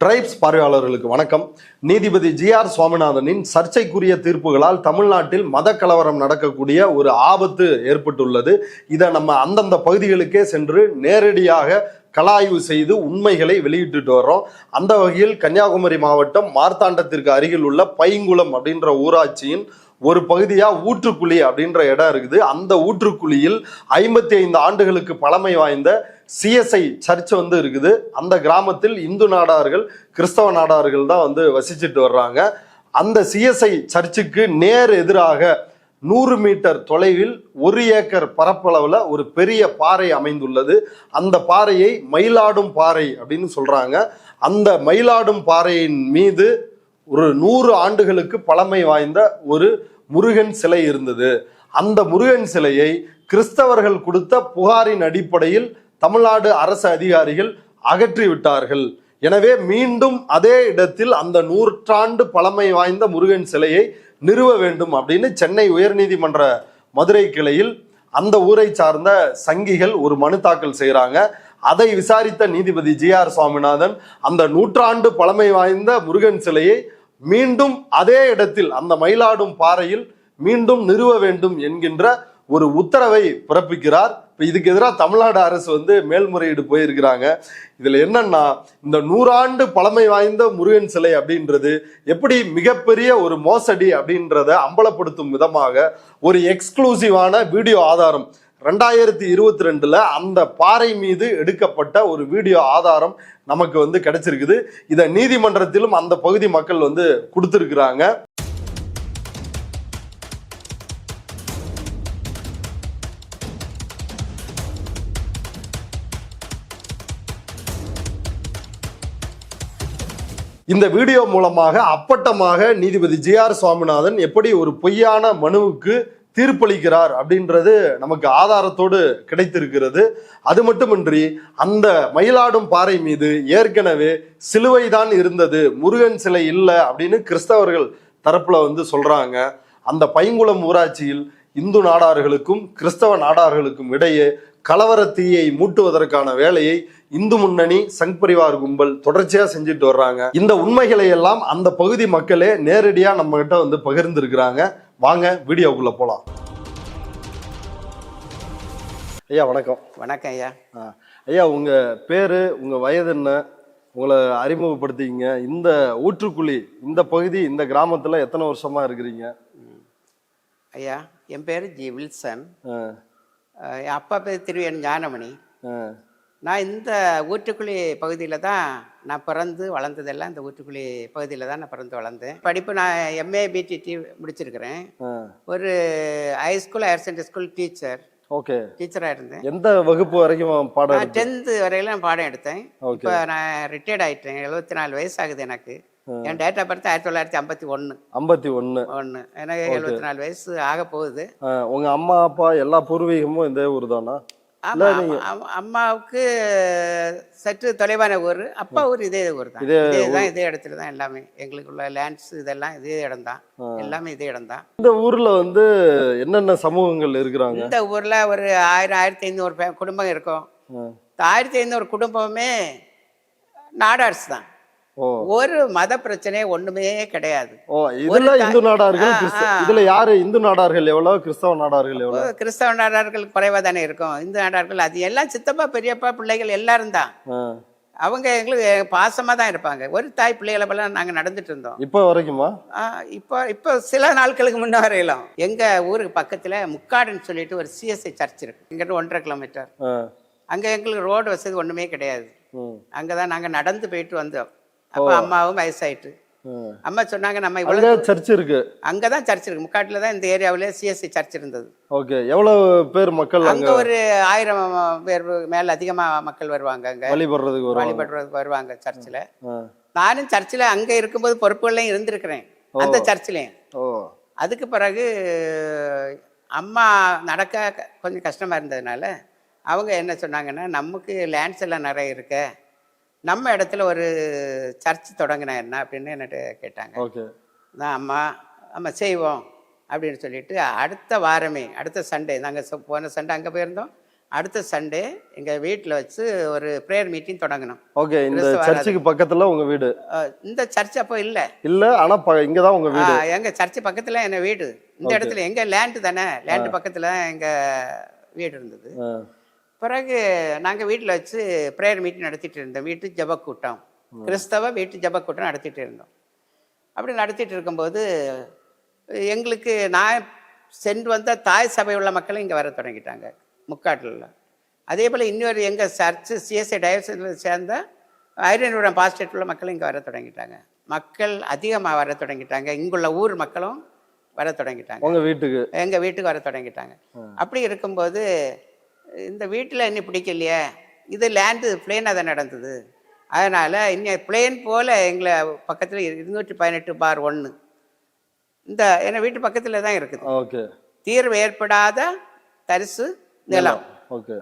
Tribes பார்வையாளர்களுக்கு வணக்கம். நீதிபதி ஜி.ஆர். சுவாமிநாதனின் சர்ச்சைக்குரிய தீர்ப்புகளால் தமிழ்நாட்டில் மத கலவரம் நடக்கக்கூடிய ஒரு ஆபத்து ஏற்பட்டுள்ளது. இதை நம்ம அந்தந்த பகுதிகளுக்கே சென்று நேரடியாக கலாய்வு செய்து உண்மைகளை வெளியிட்டு வர்றோம். அந்த வகையில் கன்னியாகுமரி மாவட்டம் மார்த்தாண்டத்திற்கு அருகில் உள்ள பைங்குளம் அப்படின்ற ஊராட்சியின் ஒரு பகுதியா ஊற்றுக்குழி அப்படின்ற இடம் இருக்குது. அந்த ஊற்றுக்குழியில் 55 ஆண்டுகளுக்கு பழமை வாய்ந்த சிஎஸ்ஐ சர்ச் இருக்குது. அந்த கிராமத்தில் இந்து நாடார்கள் கிறிஸ்தவ நாடார்கள் தான் வசிச்சுட்டு வர்றாங்க. அந்த சிஎஸ்ஐ சர்ச்சுக்கு நேர் எதிராக 100 மீட்டர் தொலைவில் 1 ஏக்கர் பரப்பளவுல ஒரு பெரிய பாறை அமைந்துள்ளது. அந்த பாறையை மயிலாடும் பாறை அப்படின்னு சொல்றாங்க. அந்த மயிலாடும் பாறையின் மீது ஒரு 100 ஆண்டுகளுக்கு பழமை வாய்ந்த ஒரு முருகன் சிலை இருந்தது. அந்த முருகன் சிலையை கிறிஸ்தவர்கள் கொடுத்த புகாரின் அடிப்படையில் தமிழ்நாடு அரசு அதிகாரிகள் அகற்றி விட்டார்கள். எனவே மீண்டும் அதே இடத்தில் அந்த 100 ஆண்டு பழமை வாய்ந்த முருகன் சிலையை நிறுவ வேண்டும் அப்படின்னு சென்னை உயர்நீதிமன்ற மதுரை கிளையில் அந்த ஊரை சார்ந்த சங்கிகள் ஒரு மனு தாக்கல் செய்யறாங்க. அதை விசாரித்த நீதிபதி ஜி.ஆர். சுவாமிநாதன் அந்த 100 ஆண்டு பழமை வாய்ந்த முருகன் சிலையை மீண்டும் அதே இடத்தில் அந்த மயிலாடும் பாறையில் மீண்டும் நிறுவ வேண்டும் என்கின்ற ஒரு உத்தரவை பிறப்பிக்கிறார். இதுக்கு எதிராக தமிழ்நாடு அரசு மேல்முறையீடு போயிருக்கிறாங்க. இதுல என்னன்னா, இந்த 100 ஆண்டு பழமை வாய்ந்த முருகன் சிலை அப்படின்றது எப்படி மிகப்பெரிய ஒரு மோசடி அப்படின்றத அம்பலப்படுத்தும் விதமாக ஒரு எக்ஸ்க்ளூசிவான வீடியோ ஆதாரம் 2022 அந்த பாறை மீது எடுக்கப்பட்ட ஒரு வீடியோ ஆதாரம் நமக்கு கிடைச்சிருக்குது. இதை நீதிமன்றத்திலும் அந்த பகுதி மக்கள் கொடுத்திருக்கிறாங்க. இந்த வீடியோ மூலமாக அப்பட்டமாக நீதிபதி ஜி.ஆர். சுவாமிநாதன் எப்படி ஒரு பொய்யான மனுவுக்கு தீர்ப்பளிக்கிறார் அப்படின்றது நமக்கு ஆதாரத்தோடு கிடைத்திருக்கிறது. அது மட்டுமின்றி அந்த மயிலாடும் பாறை மீது ஏற்கனவே சிலுவை தான் இருந்தது, முருகன் சிலை இல்லை அப்படின்னு கிறிஸ்தவர்கள் தரப்புல சொல்றாங்க. அந்த பைங்குளம் ஊராட்சியில் இந்து நாடார்களுக்கும் கிறிஸ்தவ நாடார்களுக்கும் இடையே கலவர தீயை மூட்டுவதற்கான வேலையை இந்து முன்னணி சங் பரிவார் கும்பல் தொடர்ச்சியா செஞ்சுட்டு வர்றாங்க. இந்த உண்மைகளை எல்லாம் அந்த பகுதி மக்களே நேரடியா நம்ம கிட்ட பகிர்ந்து இருக்கிறாங்க. வாங்க வீடியோக்குள்ள போலாம். ஐயா வணக்கம். வணக்கம் ஐயா. ஐயா, உங்க பேரு, உங்க வயது என்ன, உங்களை அறிமுகப்படுத்திங்க. இந்த ஊற்றுக்குழி இந்த பகுதி இந்த கிராமத்துல எத்தனை வருஷமா இருக்கிறீங்க? ஐயா, என் பேரு ஜி வில்சன். என் அப்பா பேர் திருவேன் ஞானமணி. நான் இந்த ஊற்றுக்குழி பகுதியில் தான் நான் பிறந்து வளர்ந்ததெல்லாம் இந்த ஊற்றுக்குழி பகுதியில் தான் நான் பிறந்து வளர்ந்தேன். படிப்பு நான் எம்ஏ பிடிடி முடிச்சிருக்கிறேன். ஒரு high school higher secondary school teacher. Okay, டீச்சராக இருந்தேன். எந்த வகுப்பு வரைக்கும் பாடம்? 10th வரையில நான் பாடம் எடுத்தேன். இப்போ நான் ரிட்டையர்ட் ஆகிட்டேன். 74 வயசு ஆகுது எனக்கு. என் டேட் ஆஃப் பர்த் 1951. எனக்கு 74 வயசு ஆக போகுது. உங்க அம்மா அப்பா எல்லா பூர்வீகமும் இந்த ஊர் தானா? அம்மாவுக்கு சற்று தொலைவான ஊர், அப்பா ஊர் இதே ஊர் தான். இதே இடத்துல தான் எல்லாமே எங்களுக்குள்ள லேண்ட்ஸ் இதெல்லாம் இதே இடம் தான். எல்லாமே இதே இடம் தான். இந்த ஊர்ல என்னென்ன சமூகங்கள் இருக்கிறாங்க? இந்த ஊர்ல ஒரு 1500 குடும்பம் இருக்கும். 1500 குடும்பமே நாடார்ஸ் தான். ஒரு மத பிரச்சனை ஒண்ணுமே கிடையாது. இந்து நாடார்கள். இதுல யாரு இந்து நாடார்கள் எவ்வளவு, கிறிஸ்தவ நாடார்கள் எவ்வளவு? கிறிஸ்தவ நாடார்கள் குறைவா தானே இருக்கும். இந்து நாடார்கள் அது எல்லாம் சித்தப்பா பெரியப்பா பிள்ளைகள் எல்லாரும் தான். அவங்க எங்களுக்கு பாசமா தான் இருப்பாங்க. ஒரு தாய் பிள்ளைகளை போல நாங்க நடந்துட்டு இருந்தோம். இப்ப வரைக்குமா? இப்போ சில நாட்களுக்கு முன்ன வரையிலும் எங்க ஊருக்கு பக்கத்துல முக்காடுன்னு சொல்லிட்டு ஒரு சிஎஸ்ஐ சர்ச் இருக்கு. இங்கிட்ட 1.5 கிலோமீட்டர். அங்க எங்களுக்கு ரோடு வசதி ஒண்ணுமே கிடையாது. அங்கதான் நாங்க நடந்து போயிட்டு வந்தோம். அப்ப அம்மாவும் வயசாயிட்டு அம்மா சொன்னாங்க, நம்ம இவ்வளவு சர்ச் இருக்கு, அங்கதான் சர்ச் இருக்கு. முக்காட்டுல தான் இந்த ஏரியாவில சிஎஸ்சி சர்ச் இருந்தது. ஓகே, எவ்வளவு பேர் மக்கள்? அங்க ஒரு 1000 பேர் மேல அதிகமா மக்கள் வருவாங்க. அங்க வழிபடுறதுக்கு வருவாங்க சர்ச்சில். நானும் சர்ச்சில் அங்க இருக்கும்போது பொறுப்புகள்லையும் இருந்திருக்கிறேன் அந்த சர்ச்சிலையும். அதுக்கு பிறகு அம்மா நடக்க கொஞ்சம் கஷ்டமா இருந்ததுனால அவங்க என்ன சொன்னாங்கன்னா, நமக்கு லேண்ட்ஸ் எல்லாம் நிறைய இருக்கு, நம்ம இடத்துல ஒரு சர்ச் தொடங்கினா என்ன அப்படின்னு என்கிட்ட கேட்டாங்க. நான் அம்மா செய்வோம் அப்படின்னு சொல்லிட்டு அடுத்த வாரமே, அடுத்த சண்டே, நாங்கள் போன சண்டே அங்கே போயிருந்தோம். அடுத்த சண்டே எங்கள் வீட்டில் வச்சு ஒரு ப்ரேயர் மீட்டிங் தொடங்கணும். ஓகே. இந்த சர்ச்சுக்கு பக்கத்தில் உங்கள் வீடு? இந்த சர்ச் அப்போ இல்லை. இல்லை, ஆனால் இங்கே தான் உங்கள் வீடு? எங்கள் சர்ச்சு பக்கத்தில் என்ன வீடு. இந்த இடத்துல எங்கள் லேண்டு தானே, லேண்டு பக்கத்தில் எங்கள் வீடு இருந்தது. பிறகு நாங்கள் வீட்டில் வச்சு ப்ரேயர் மீட்டிங் நடத்திட்டு இருந்தோம். வீட்டு ஜப கூட்டம், கிறிஸ்தவ வீட்டு ஜப கூட்டம் நடத்திட்டு இருந்தோம். அப்படி நடத்திட்டு இருக்கும்போது எங்களுக்கு நான் சென்று வந்த தாய் சபை உள்ள மக்களும் இங்கே வர தொடங்கிட்டாங்க முக்காட்டில். அதே போல் இன்னொரு எங்கள் சர்ச்சு சிஎஸ்ஐ டயசிஸில் சேர்ந்த ஐரனூரம் பாஸ்டேட் உள்ள மக்களும் இங்கே வர தொடங்கிட்டாங்க. மக்கள் அதிகமாக வர தொடங்கிட்டாங்க. இங்குள்ள ஊர் மக்களும் வர தொடங்கிட்டாங்க. உங்கள் வீட்டுக்கு? எங்கள் வீட்டுக்கு வர தொடங்கிட்டாங்க. அப்படி இருக்கும்போது இந்த வீட்டில் இன்னும் பிடிக்கலையே, இது லேண்டு பிளேனாக தான் நடந்தது. அதனால் இன்னும் பிளேன் போல் எங்களை பக்கத்தில் 218/1 இந்த என்ன வீட்டு பக்கத்தில் தான் இருக்குது. ஓகே. தீர்வு ஏற்படாத தரிசு நிலம். ஓகே.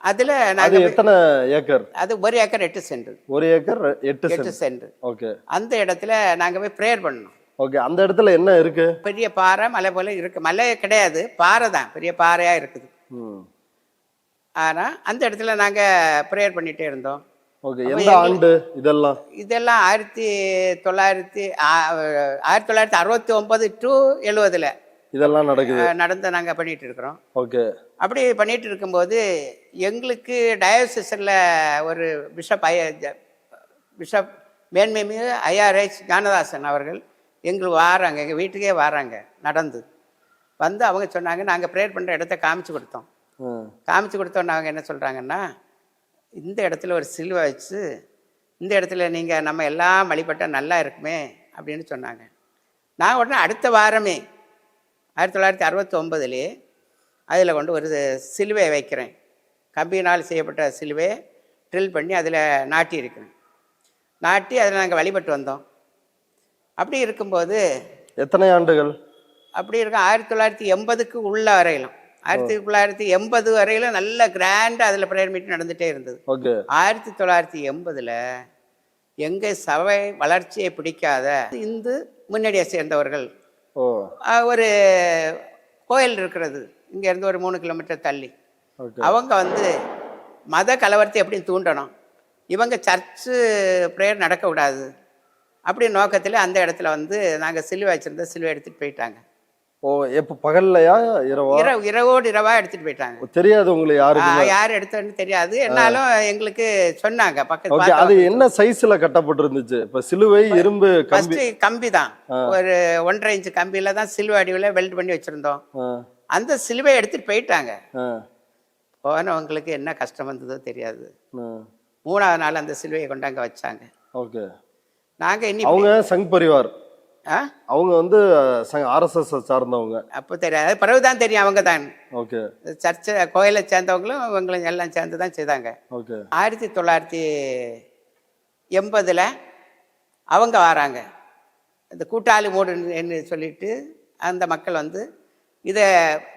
அதில் நாங்கள் எத்தனை ஏக்கர்? அது 1 acre 8 cent. 1 acre 8 cent. Okay. அந்த இடத்துல நாங்கள் போய் ப்ரேயர் பண்ணோம். ஓகே. அந்த இடத்துல என்ன இருக்கு? பெரிய பாறை, மலை போல இருக்கு. மலை கிடையாது, பாறை தான், பெரிய பாறையாக இருக்குது. ஆனால் அந்த இடத்துல நாங்கள் ப்ரேயர் பண்ணிகிட்டே இருந்தோம். ஓகே. எந்த ஆண்டு இதெல்லாம்? இதெல்லாம் 1969 to 70 இதெல்லாம் நடந்து நாங்கள் பண்ணிட்டு இருக்கிறோம். ஓகே. அப்படி பண்ணிட்டு இருக்கும்போது எங்களுக்கு டயோசிஸில் ஒரு பிஷப் மேன்மேமிகு ஐஆர்எச் ஞானதாசன் அவர்கள் எங்களுக்கு வாராங்க, எங்கள் வீட்டுக்கே வாராங்க. நடந்து வந்து அவங்க சொன்னாங்க, நாங்கள் ப்ரேயர் பண்ணுற இடத்த காமிச்சு கொடுத்தோம். காமிச்சு கொடுத்தோன்னு அவங்க என்ன சொல்கிறாங்கன்னா, இந்த இடத்துல ஒரு சிலுவை வச்சு இந்த இடத்துல நீங்கள் நம்ம எல்லாம் வழிபட்டால் நல்லா இருக்குமே அப்படின்னு சொன்னாங்க. நான் உடனே அடுத்த வாரமே 1969 அதில் கொண்டு ஒரு சிலுவை வைக்கிறேன். கம்பியினால் செய்யப்பட்ட சிலுவையை ட்ரில் பண்ணி அதில் நாட்டி இருக்கிறேன். நாட்டி அதில் நாங்கள் வழிபட்டு வந்தோம். அப்படி இருக்கும்போது எத்தனை ஆண்டுகள்? அப்படி இருக்கும் 1980க்கு உள்ள வரையிலும், 1980 வரையிலும் நல்ல கிராண்டாக அதில் ப்ரேயர் மீட்டிங் நடந்துகிட்டே இருந்தது. 1980 எங்கள் சபை வளர்ச்சியை பிடிக்காத இந்து முன்னணியை சேர்ந்தவர்கள் ஒரு கோயில் இருக்கிறது இங்கேருந்து ஒரு 3 கிலோமீட்டர் தள்ளி, அவங்க வந்து மத கலவரத்தை எப்படி தூண்டணும், இவங்க சர்ச்சு ப்ரேயர் நடக்கக்கூடாது அப்படி நோக்கத்தில் அந்த இடத்துல வந்து நாங்கள் சிலுவை வச்சுருந்த சிலுவை எடுத்துகிட்டு போயிட்டாங்க. ஓ, எப்போ பகல்லையா இரவா? இரவோடு இரவாக எடுத்துகிட்டு போயிட்டாங்க. தெரியாது உங்களுக்கு யார் எடுத்தோன்னு தெரியாது. என்னாலும் எங்களுக்கு சொன்னாங்க பக்கத்து. அது என்ன சைஸ்ல கட்டப்பட்டு இருந்துச்சு? இப்போ சிலுவை இரும்பு கம்பி தான், ஒரு 1.5 இன்ச் கம்பியில தான் சிலுவை அடிவில் வெல்ட் பண்ணி வச்சிருந்தோம். அந்த சிலுவை எடுத்துட்டு போயிட்டாங்க. போனவங்களுக்கு என்ன கஷ்டம் வந்ததோ தெரியாது. 3ஆவது நாள் அந்த சிலுவையை கொண்டாங்க வச்சாங்க. ஓகே. நாங்க அவங்க சங் பரிவார், அவங்க வந்து RSS சார்ந்தவங்க. அப்போ தெரியாது, பிறகுதான் தெரியும் அவங்க தான். ஓகே. சர்ச்சை கோயிலை சேர்ந்தவங்களும் இவங்களும் எல்லாம் சேர்ந்து தான் செய்தாங்க. ஓகே. 1980 அவங்க வராங்க. இந்த கூட்டாளி மூடுன்னு சொல்லிட்டு அந்த மக்கள் வந்து இதை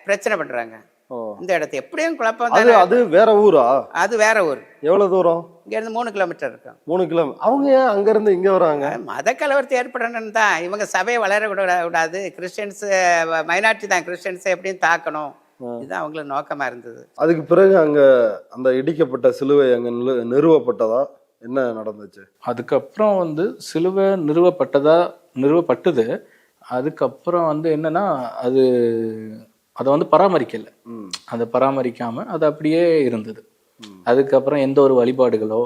பிரச்சனை பண்றாங்க. இந்த இடத்த எப்படியும் குழப்பம். அது வேற ஊரா? அது வேற ஊர். எவ்வளவு தூரம்? இங்க இருந்து 3 கிலோமீட்டர் இருக்கும். 3 கிலோமீட்டர். அவங்க ஏன் அங்க இருந்து இங்க வராங்க? மத கலவரத்தை ஏற்படணும் தான். இவங்க சபையை வளர கூடாது, கிறிஸ்டியன்ஸ் மைனாரிட்டி தான், கிறிஸ்டியன்ஸை எப்படியும் தாக்கணும், இதுதான் அவங்களுக்கு நோக்கமா இருந்தது. அதுக்கு பிறகு அங்க அந்த இடிக்கப்பட்ட சிலுவை அங்க நிறுவப்பட்டதா? என்ன நடந்துச்சு அதுக்கப்புறம்? வந்து சிலுவை நிறுவப்பட்டது. அதுக்கப்புறம் வந்து என்னன்னா, அதை வந்து பராமரிக்கலை. அதை பராமரிக்காம அது அப்படியே இருந்தது. அதுக்கப்புறம் எந்த ஒரு வழிபாடுகளோ,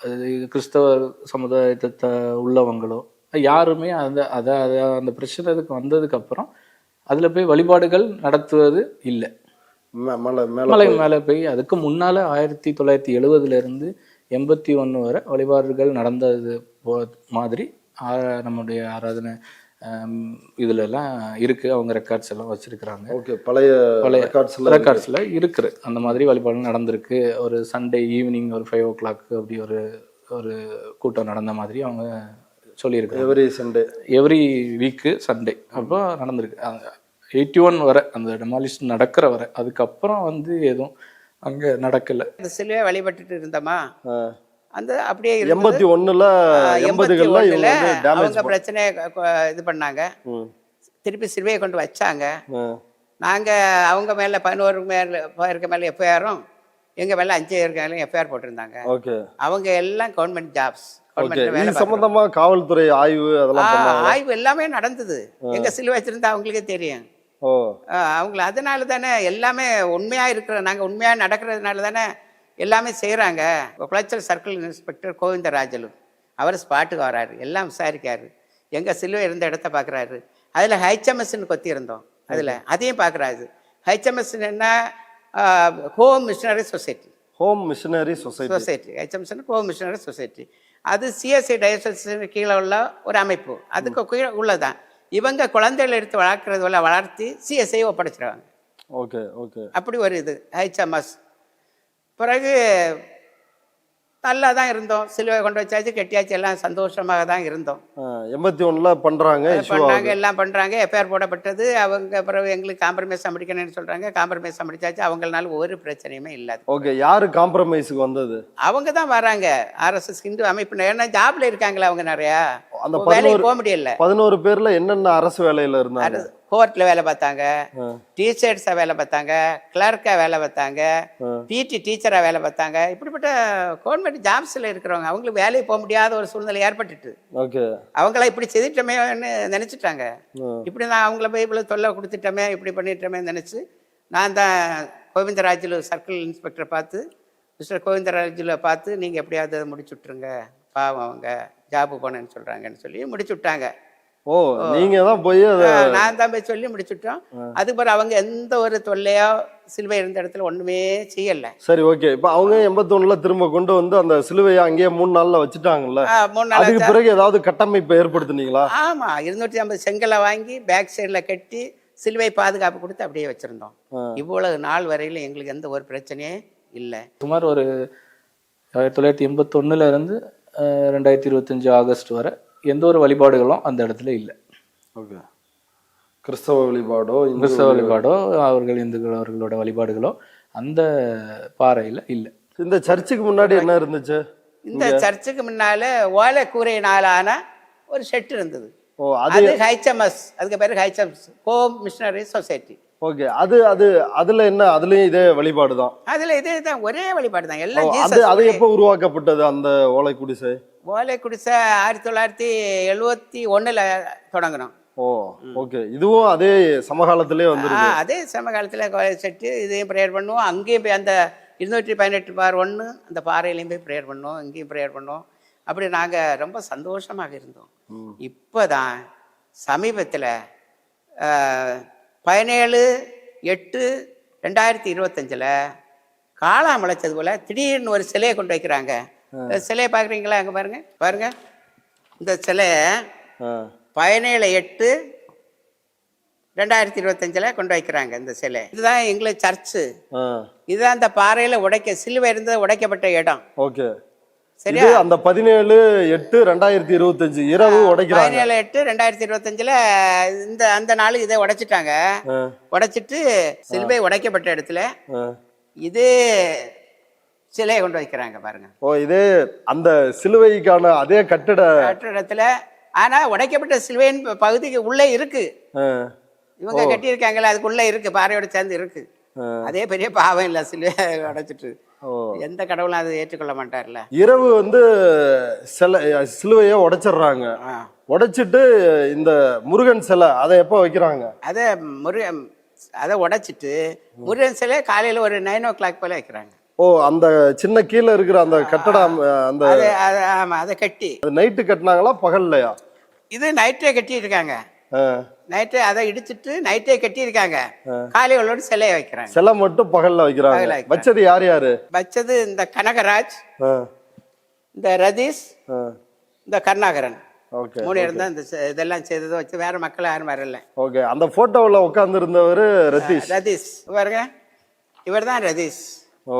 அது கிறிஸ்தவ சமுதாயத்தை உள்ளவங்களோ யாருமே அந்த பிரச்சனைக்கு வந்ததுக்கு அப்புறம் அதுல போய் வழிபாடுகள் நடத்துவது இல்லை. மலை மேல போய் அதுக்கு முன்னால 1970 இருந்து 81 வரை வழிபாடுகள் நடந்தது மாதிரி நம்முடைய ஆராதனை இதுல எல்லாம் இருக்கு. அவங்க ரெக்கார்ட்ஸ் எல்லாம் வச்சிருக்கிறாங்க. ஓகே. பழைய ரெக்கார்ட்ஸ்ல இருக்கு. அந்த மாதிரி வழிபாடு நடந்திருக்கு. ஒரு சண்டே ஈவினிங் ஒரு 5 o'clock அப்படி ஒரு கூட்டம் நடந்த மாதிரி அவங்க சொல்லியிருக்காங்க. எவ்ரி வீக்கு சண்டே அப்போ நடந்திருக்கு. 81 வரை அந்த டெமாலிஷன் நடக்கிற வரை. அதுக்கப்புறம் வந்து எதுவும் அங்க நடக்கல. சிலுவை வழிபட்டுட்டு இருந்தோமா, அந்த அப்படியே 81ல அவங்க பிரச்சனையை இது பண்ணாங்க. திருப்பி சிலுவையை கொண்டு வச்சாங்க. நாங்க அவங்க மேல 11 பேருக்கு மேல FIR எங்க மேல 5 பேருக்காலும் எஃப்ஐஆர் போட்டிருந்தாங்க. ஓகே. அவங்க எல்லாம் கவர்மெண்ட் ஜாப்ஸ், ஓகே. கவர்மெண்ட்ல வேலை இது சம்பந்தமா காவல்துறை ஆய்வு அதெல்லாம் பண்ணாங்க. ஆய்வு எல்லாமே நடந்தது. எங்க சிலுவை வச்சிருந்தா அவங்களுக்கே தெரியும். ஓ. அவங்கள அதனால தானே எல்லாமே உண்மையா இருக்கிற, நாங்க உண்மையா நடக்கிறதுனால தானே எல்லாமே செய்யறாங்க. குளச்சல் சர்க்கிள் இன்ஸ்பெக்டர் கோவிந்தராஜலு அவர் ஸ்பாட்டுக்கு வராரு, எல்லாம் விசாரிக்காரு, எங்க சிலுவை இருந்த இடத்த பாக்குறாரு. அதுல ஹெச்எம்எஸ்ன்னு கொத்தி இருந்தோம், அதுல அதையும் பாக்குறாரு. ஹெச்எம்எஸ் என்ன, home missionary society. Home missionary society. HMS home missionary society. அது சிஎஸ்ஐ டயசஸ் கீழே உள்ள ஒரு அமைப்பு, அதுக்கு கீழே உள்ளதான். இவங்க குழந்தைகள் எடுத்து வளர்த்தி சிஎஸ்ஐ ஒப்படைச்சிருவாங்க. Okay okay. அப்படி ஒரு இது ஹெச்எம்எஸ். பிறகு நல்லா தான் இருந்தோம், சிலுவை கொண்டு வச்சாச்சு, கெட்டியாச்சு, எல்லாம் சந்தோஷமாக தான் இருந்தோம். 81ல பண்றாங்க, எல்லாம் பண்றாங்க, எஃப்ஐஆர் போடப்பட்டது. அவங்க பிறகு எங்களுக்கு காம்ப்ரமைஸ் முடிக்கணும்னு சொல்றாங்க, காம்ப்ரமைஸ் முடிச்சாச்சு. அவங்களால ஒரு பிரச்சனையுமே இல்லாது. ஓகே. யாரு காம்ப்ரமைஸுக்கு வந்தது? அவங்க தான் வராங்க, ஆர்எஸ்எஸ் ஹிந்து அமைப்பு. ஏன்னா ஜாப்ல இருக்காங்களா அவங்க நிறையா, அந்த வேலைக்கு போக முடியல. 11 பேர்ல என்னென்ன அரசு வேலையில இருந்தாங்க? கோர்ட்ல வேலை பார்த்தாங்க, டீச்சர்ஸா வேலை பார்த்தாங்க, கிளர்க்கா வேலை பார்த்தாங்க, பிடி டீச்சரா வேலை பார்த்தாங்க. இப்படிப்பட்ட கவர்மெண்ட் ஜாப்ஸ்ல இருக்கிறவங்க அவங்களுக்கு வேலைக்கு போக முடியாத ஒரு சூழ்நிலை ஏற்பட்டுட்டு அவங்கள இப்படி செய்துட்டோமேன்னு நினைச்சிட்டாங்க. இப்படி நான் அவங்கள போய் இவ்வளவு தொல்லை கொடுத்துட்டோமே, இப்படி பண்ணிட்டோமே நினைச்சு நான் தான் கோவிந்தராஜுலு சர்க்கிள் இன்ஸ்பெக்டரை பார்த்து, மிஸ்டர் கோவிந்தராஜுல பார்த்து, நீங்க எப்படியாவது முடிச்சு விட்டுருங்க, பாவம் அவங்க ஜாபு போனேன்னு சொல்றாங்கன்னு சொல்லி முடிச்சு விட்டாங்க. ஓ, நீங்க தான் போய் நான் தான் போய் சொல்லி முடிச்சுட்டோம். அதுக்கு பிறகு அவங்க எந்த ஒரு தொல்லையோ சிலுவை இருந்த இடத்துல ஒண்ணுமே செய்யல. சரி, ஓகே. இப்ப அவங்க 81ல திரும்ப கொண்டு வந்து அந்த சிலுவையை அங்கேயே 3 நாள்ல வச்சுட்டாங்கல்ல. 3 நாள் அதுக்கு பிறகு ஏதாவது கட்டமைப்பு ஏற்படுத்தினீங்களா? ஆமா, 250 செங்கலை வாங்கி பேக் சைட்ல கட்டி சிலுவை பாதுகாப்பு கொடுத்து அப்படியே வச்சிருந்தோம். இவ்வளவு நாள் வரையில எங்களுக்கு எந்த ஒரு பிரச்சனையே இல்லை. சுமார் ஒரு 1981ல இருந்து 2025 ஆகஸ்ட் வரை எந்த ஒரு வழிபாடுகளும் அந்த இடத்துல இல்லை. ஓகே. கிறிஸ்தவ வழிபாடோ அவர்கள் இந்துக்கள் அவர்களோட வழிபாடுகளோ அந்த பாறையில் இல்லை. இந்த சர்ச்சுக்கு முன்னாடி என்ன இருந்துச்சு? இந்த சர்ச்சுக்கு முன்னால ஓலை கூரையினாலான ஒரு ஷெட் இருந்தது. அது ஹெச்எம்எஸ், அதுக்கு பேரு HMS, home missionary society. Okay. அதுல என்ன, அதுலயும் இதே வழிபாடு தான்? அதுல இதே தான், ஒரே வழிபாடு தான் எல்லாம். அது எப்போ உருவாக்கப்பட்டது அந்த ஓலை குடிசை? ஓலை குடிசை 1971ல தொடங்கணும். ஓ, ஓகே. இதுவும் அதே சமகாலத்திலே வந்துருக்கு. அதே சமகாலத்துல செட்டு இதையும் ப்ரேயர் பண்ணுவோம். அங்கேயும் போய் அந்த 218/1 அந்த பாறையிலையும் போய் ப்ரேயர் பண்ணுவோம், இங்கேயும் ப்ரேயர் பண்ணுவோம். அப்படி நாங்க ரொம்ப சந்தோஷமாக இருந்தோம். இப்போதான் சமீபத்தில் 17/8/2025 காளா முளைச்சது போல திடீர்னு ஒரு சிலையை கொண்டு வைக்கிறாங்க. சிலையை பாக்குறீங்களா? அங்க பாருங்க, பாருங்க இந்த சிலைய 17/8/2025 கொண்டு வைக்கிறாங்க. இந்த சிலை இதுதான் எங்களுக்கு சர்ச்சு. இதுதான் அந்த பாறையில சிலுவை இருந்தது உடைக்கப்பட்ட இடம். ஓகே, சரியா? அந்த 17/8/2025 இரவு உடைக்கிறாங்க. 17/8/2025 இந்த அந்த நாள் இதை உடைச்சிட்டாங்க. உடைச்சிட்டு சிலுவை உடைக்கப்பட்ட இடத்துல இதே சிலையை கொண்டு வைக்கிறாங்க பாருங்க. ஓ, இதே அந்த சிலுவைக்கான அதே கட்டிடத்துல. ஆனா உடைக்கப்பட்ட சிலுவையின் பகுதிக்கு உள்ளே இருக்கு, இவங்க கட்டி இருக்காங்கல்ல, அதுக்குள்ள இருக்கு, பாறையோட சேர்ந்து இருக்கு. அதே பெரிய பாவம் இல்ல, சிலுவை உடைச்சிட்டு. எந்த கடவுளும் அதை ஏற்றுக்கொள்ள மாட்டார்ல. இரவு சிலுவைய உடைச்சிடுறாங்க. உடைச்சிட்டு இந்த முருகன் சிலை அதை எப்ப வைக்கிறாங்க? அதை உடைச்சிட்டு முருகன் சிலை காலையில ஒரு 9 o'clock போல வைக்கிறாங்க. ஓ, அந்த சின்ன கீழே இருக்கிற அந்த கட்டடம், அந்த அதை கட்டி நைட்டு கட்டினாங்களா பகல்லையா? இது நைட்டே கட்டி இருக்காங்க. நைட்டே அதை இடிச்சிட்டு நைட்டே கட்டி இருக்காங்க. காலையோட சிலையை வைக்கிறாங்க. சிலை மட்டும் பகல்ல வைக்கிறாங்க. வச்சது யார் யாரு வச்சது? இந்த கனகராஜ், இந்த ரதீஷ், இந்த கருணாகரன், 3 பேர் தான் இந்த இதெல்லாம் செய்ததை வச்சு. வேற மக்கள் யாரும் வரல. ஓகே. அந்த போட்டோவில் உட்கார்ந்து இருந்தவர் ரதீஷ் பாருங்க, இவர் தான் ரதீஷ். ஓ,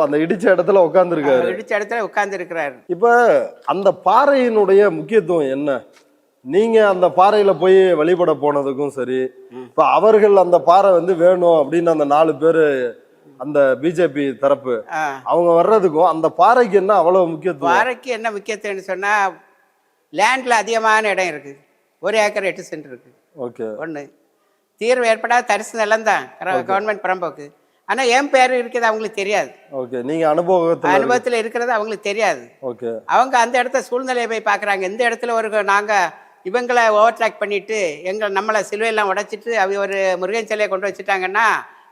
அந்த இடிச்ச இடத்துல உட்கார்ந்து இருக்காரு. இடிச்ச இடத்துல உட்கார்ந்து இருக்கிறாரு. இப்ப அந்த பாறையினுடைய முக்கியத்துவம் என்ன? நீங்க அந்த பாறையில போய் வழிபட போனதுக்கும் சரி, இப்ப அவர்கள் அந்த பாறை வேணும் அப்படின்னு அந்த 4 பேரு அந்த பிஜேபி தரப்பு அவங்க வர்றதுக்கும் அந்த பாறைக்கு என்ன அவ்வளவு முக்கியத்துவம்? பாறைக்கு என்ன முக்கியத்துவம்னு சொன்னா, லேண்ட்ல அதிகமான இடம் இருக்கு. 1 ஏக்கர் 8 சென்ட் இருக்கு. ஓகே. ஒண்ணு தீர்வு ஏற்படாத தரிசு நிலம் தான் கவர்மெண்ட் புறம்போக்கு. ஆனா என் பேர் இருக்கிறது அவங்களுக்கு தெரியாது. ஓகே, நீங்க அனுபவத்துல இருக்கிறது அவங்களுக்கு தெரியாது. ஓகே, அவங்க அந்த இடத்த சூழ்நிலையை போய் பாக்குறாங்க. இந்த இடத்துல நாங்க இவங்களை ஓவர்டேக் பண்ணிட்டு நம்மளை சிலுவையெல்லாம் உடைச்சிட்டு ஒரு முருகன் சிலையை கொண்டு வச்சுட்டாங்கன்னா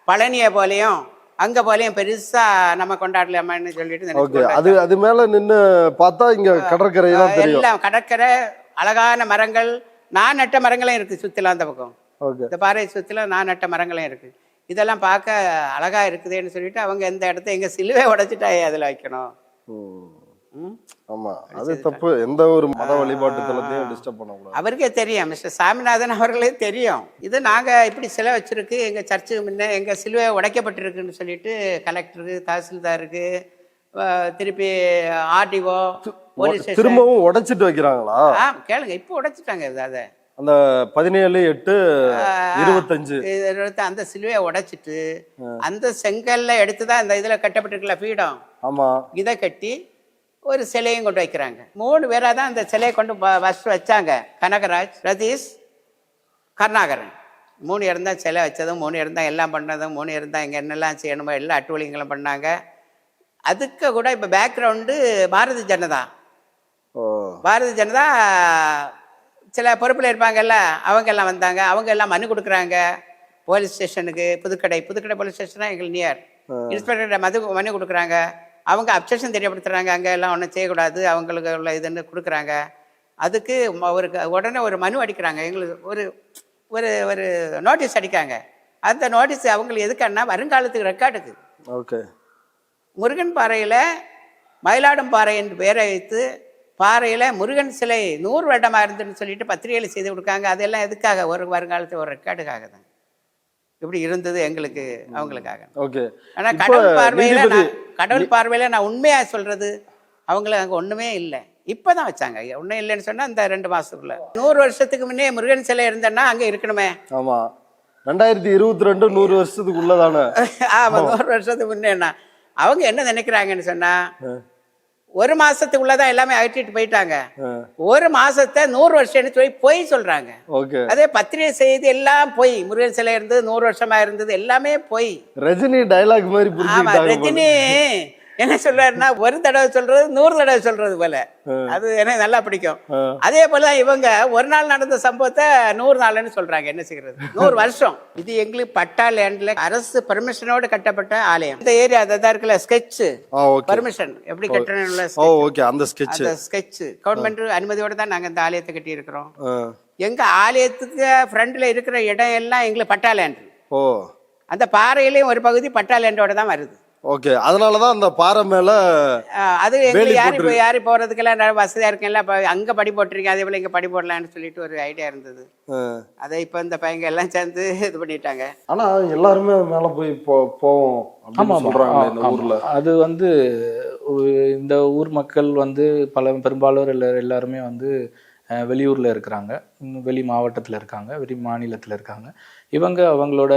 பழனியை போலையும் அங்க போலையும் பெருசா நம்ம கொண்டாடலாமான்னு சொல்லிட்டு அது மேல நின்னு பார்த்தா இங்க கடற்கரை எல்லாம் கடற்கரை, அழகான மரங்கள், நான் நட்ட மரங்களும் இருக்கு சுத்திலாம். அந்த பக்கம் இந்த பாறை சுத்திலாம் நான் நட்ட மரங்களும் இருக்கு. இதெல்லாம் பார்க்க அழகா இருக்குதுன்னு சொல்லிட்டு அவங்க இந்த இடத்த எங்க சிலுவை உடைச்சிட்டா அதுல வைக்கணும். ஆமா, அது தப்பு. எந்த ஒரு மத வழிபாட்டு தலத்தையும் டிஸ்டர்ப் பண்ணக்கூடாது. அவருக்கே தெரியும், மிஸ்டர் சாமிநாதன் அவர்களே தெரியும். இது நாங்க இப்படி சிலை வச்சிருக்கு, எங்க சர்ச்சுக்கு முன்ன எங்க சிலுவை உடைக்கப்பட்டிருக்குன்னு சொல்லிட்டு கலெக்டருக்கு, தாசில்தாருக்கு, திருப்பி ஆர்டிஓ, போலீஸ் திரும்பவும் உடைச்சிட்டு வைக்கிறாங்களா? கேளுங்க, இப்போ உடைச்சிட்டாங்க. அதை அந்த 17/8/25 அந்த சிலுவையை உடைச்சிட்டு அந்த செங்கல்ல எடுத்துதான் இந்த இதுல கட்டப்பட்டிருக்கல பீடம், ஆமா, இதை கட்டி ஒரு சிலையும் கொண்டு வைக்கிறாங்க. 3 பேரா தான் அந்த சிலையை கொண்டு ஃபர்ஸ்ட் வச்சாங்க. கனகராஜ், ரதீஷ், கருணாகரன். 3 இடம் தான் சிலை வச்சதும், 3 இடம் தான் எல்லாம் பண்ணதும், 3 இடம் தான் இங்கே என்னெல்லாம் செய்யணுமோ எல்லா அட்டுவலிங்களும் பண்ணாங்க. அதுக்கு கூட இப்போ பேக்ரவுண்டு பாரதிய ஜனதா. பாரதிய ஜனதா சில பொறுப்பில் இருப்பாங்கல்ல, அவங்க எல்லாம் வந்தாங்க. அவங்க எல்லாம் மனு கொடுக்குறாங்க போலீஸ் ஸ்டேஷனுக்கு. புதுக்கடை போலீஸ் ஸ்டேஷனா எங்களுக்கு நியர். இன்ஸ்பெக்டர் மனு கொடுக்குறாங்க. அவங்க அப்செக்ஷன் தெரியப்படுத்துறாங்க, அங்கே எல்லாம் ஒன்றும் செய்யக்கூடாது, அவங்களுக்கு உள்ள இதுன்னு கொடுக்குறாங்க. அதுக்கு உடனே ஒரு மனு அடிக்கிறாங்க. எங்களுக்கு ஒரு ஒரு ஒரு நோட்டீஸ் அடிக்காங்க. அந்த நோட்டீஸ் அவங்களுக்கு எதுக்குன்னா வருங்காலத்துக்கு ரெக்கார்டுக்கு. ஓகே, முருகன் பாறையில் மயிலாடும் பாறை என்று பெயரை வைத்து பாறையில் முருகன் சிலை 100 வருடமாக இருந்துன்னு சொல்லிட்டு பத்திரிகையில் செய்து கொடுக்காங்க. அதெல்லாம் எதுக்காக? ஒரு வருங்காலத்து ஒரு ரெக்கார்டுக்காக தான். இப்படி இருந்தது எங்களுக்கு, அவங்களுக்காக. ஓகே, ஆனா கடவுள் பார்வையில நான் உண்மையா சொல்றது, அவங்களுக்கு அங்க ஒண்ணுமே இல்லை. இப்பதான் வச்சாங்க. ஒண்ணும் இல்லைன்னு சொன்னா இந்த 2 மாசத்துக்குள்ள. 100 வருஷத்துக்கு முன்னே முருகன் சிலை இருந்தேன்னா அங்க இருக்கணுமே. ஆமா, 2022 100 வருஷத்துக்குள்ளதானே. ஆமா, 100 வருஷத்துக்கு முன்னேன்னா அவங்க என்ன நினைக்கிறாங்கன்னு சொன்னா, 1 மாசத்துக்குள்ளதான் எல்லாமே அகற்றிட்டு போயிட்டாங்க. 1 மாசத்தை 100 வருஷம்னு சொல்லி பொய் சொல்றாங்க. அதே பத்திரிகை செய்தி எல்லாம் பொய். முருகன் சிலை இருந்தது 100 வருஷமா இருந்தது எல்லாமே பொய். ரஜினி டைலாக் மாதிரி. ஆமா, ரஜினி என்ன சொல்றாருன்னா, ஒரு தடவை சொல்றது 100 தடவை சொல்றது போல. அது எனக்கு நல்லா பிடிக்கும். அதே போல இவங்க ஒரு நாள் நடந்த சம்பவத்தை 100 நாள்னு சொல்றாங்க. என்ன செய்யறது? 100 வருஷம். இது எங்களுக்கு பட்டா லேண்ட்ல அரசு பெர்மிஷனோடு கட்டப்பட்ட ஆலயம். இந்த ஏரியா அதான் இருக்குல்ல, ஸ்கெட்ச் பெர்மிஷன் எப்படி கட்டணும், அந்த ஸ்கெட்ச் கவர்மெண்ட் அனுமதியோட தான் நாங்க இந்த ஆலயத்தை கட்டி இருக்கிறோம். எங்க ஆலயத்துக்கு ஃப்ரண்ட்ல இருக்கிற இடம் எல்லாம் எங்களுக்கு பட்டா லேண்ட். அந்த பாறையிலயும் ஒரு பகுதி பட்டா லேண்டோட தான் வருது. ஓகே, அதனாலதான் அந்த பாறை மேல அது எங்களுக்கு யாரு போறதுக்கெல்லாம் வசதியா இருக்குல்ல, அங்க படி போட்டிருக்கேன், அதே போல இங்க படி போடலாம்னு சொல்லிட்டு ஒரு ஐடியா இருந்தது. அதை இப்ப இந்த பையங்க எல்லாம் சேர்ந்து இது பண்ணிட்டாங்க. ஆனா எல்லாருமே மேல போய் போவோம் சொல்றாங்க இந்த ஊர்ல. அது இந்த ஊர் மக்கள் பெரும்பாலும் எல்லாருமே வெளியூர்ல இருக்கிறாங்க, வெளி மாவட்டத்தில் இருக்காங்க, வெளி மாநிலத்தில் இருக்காங்க. இவங்க அவங்களோட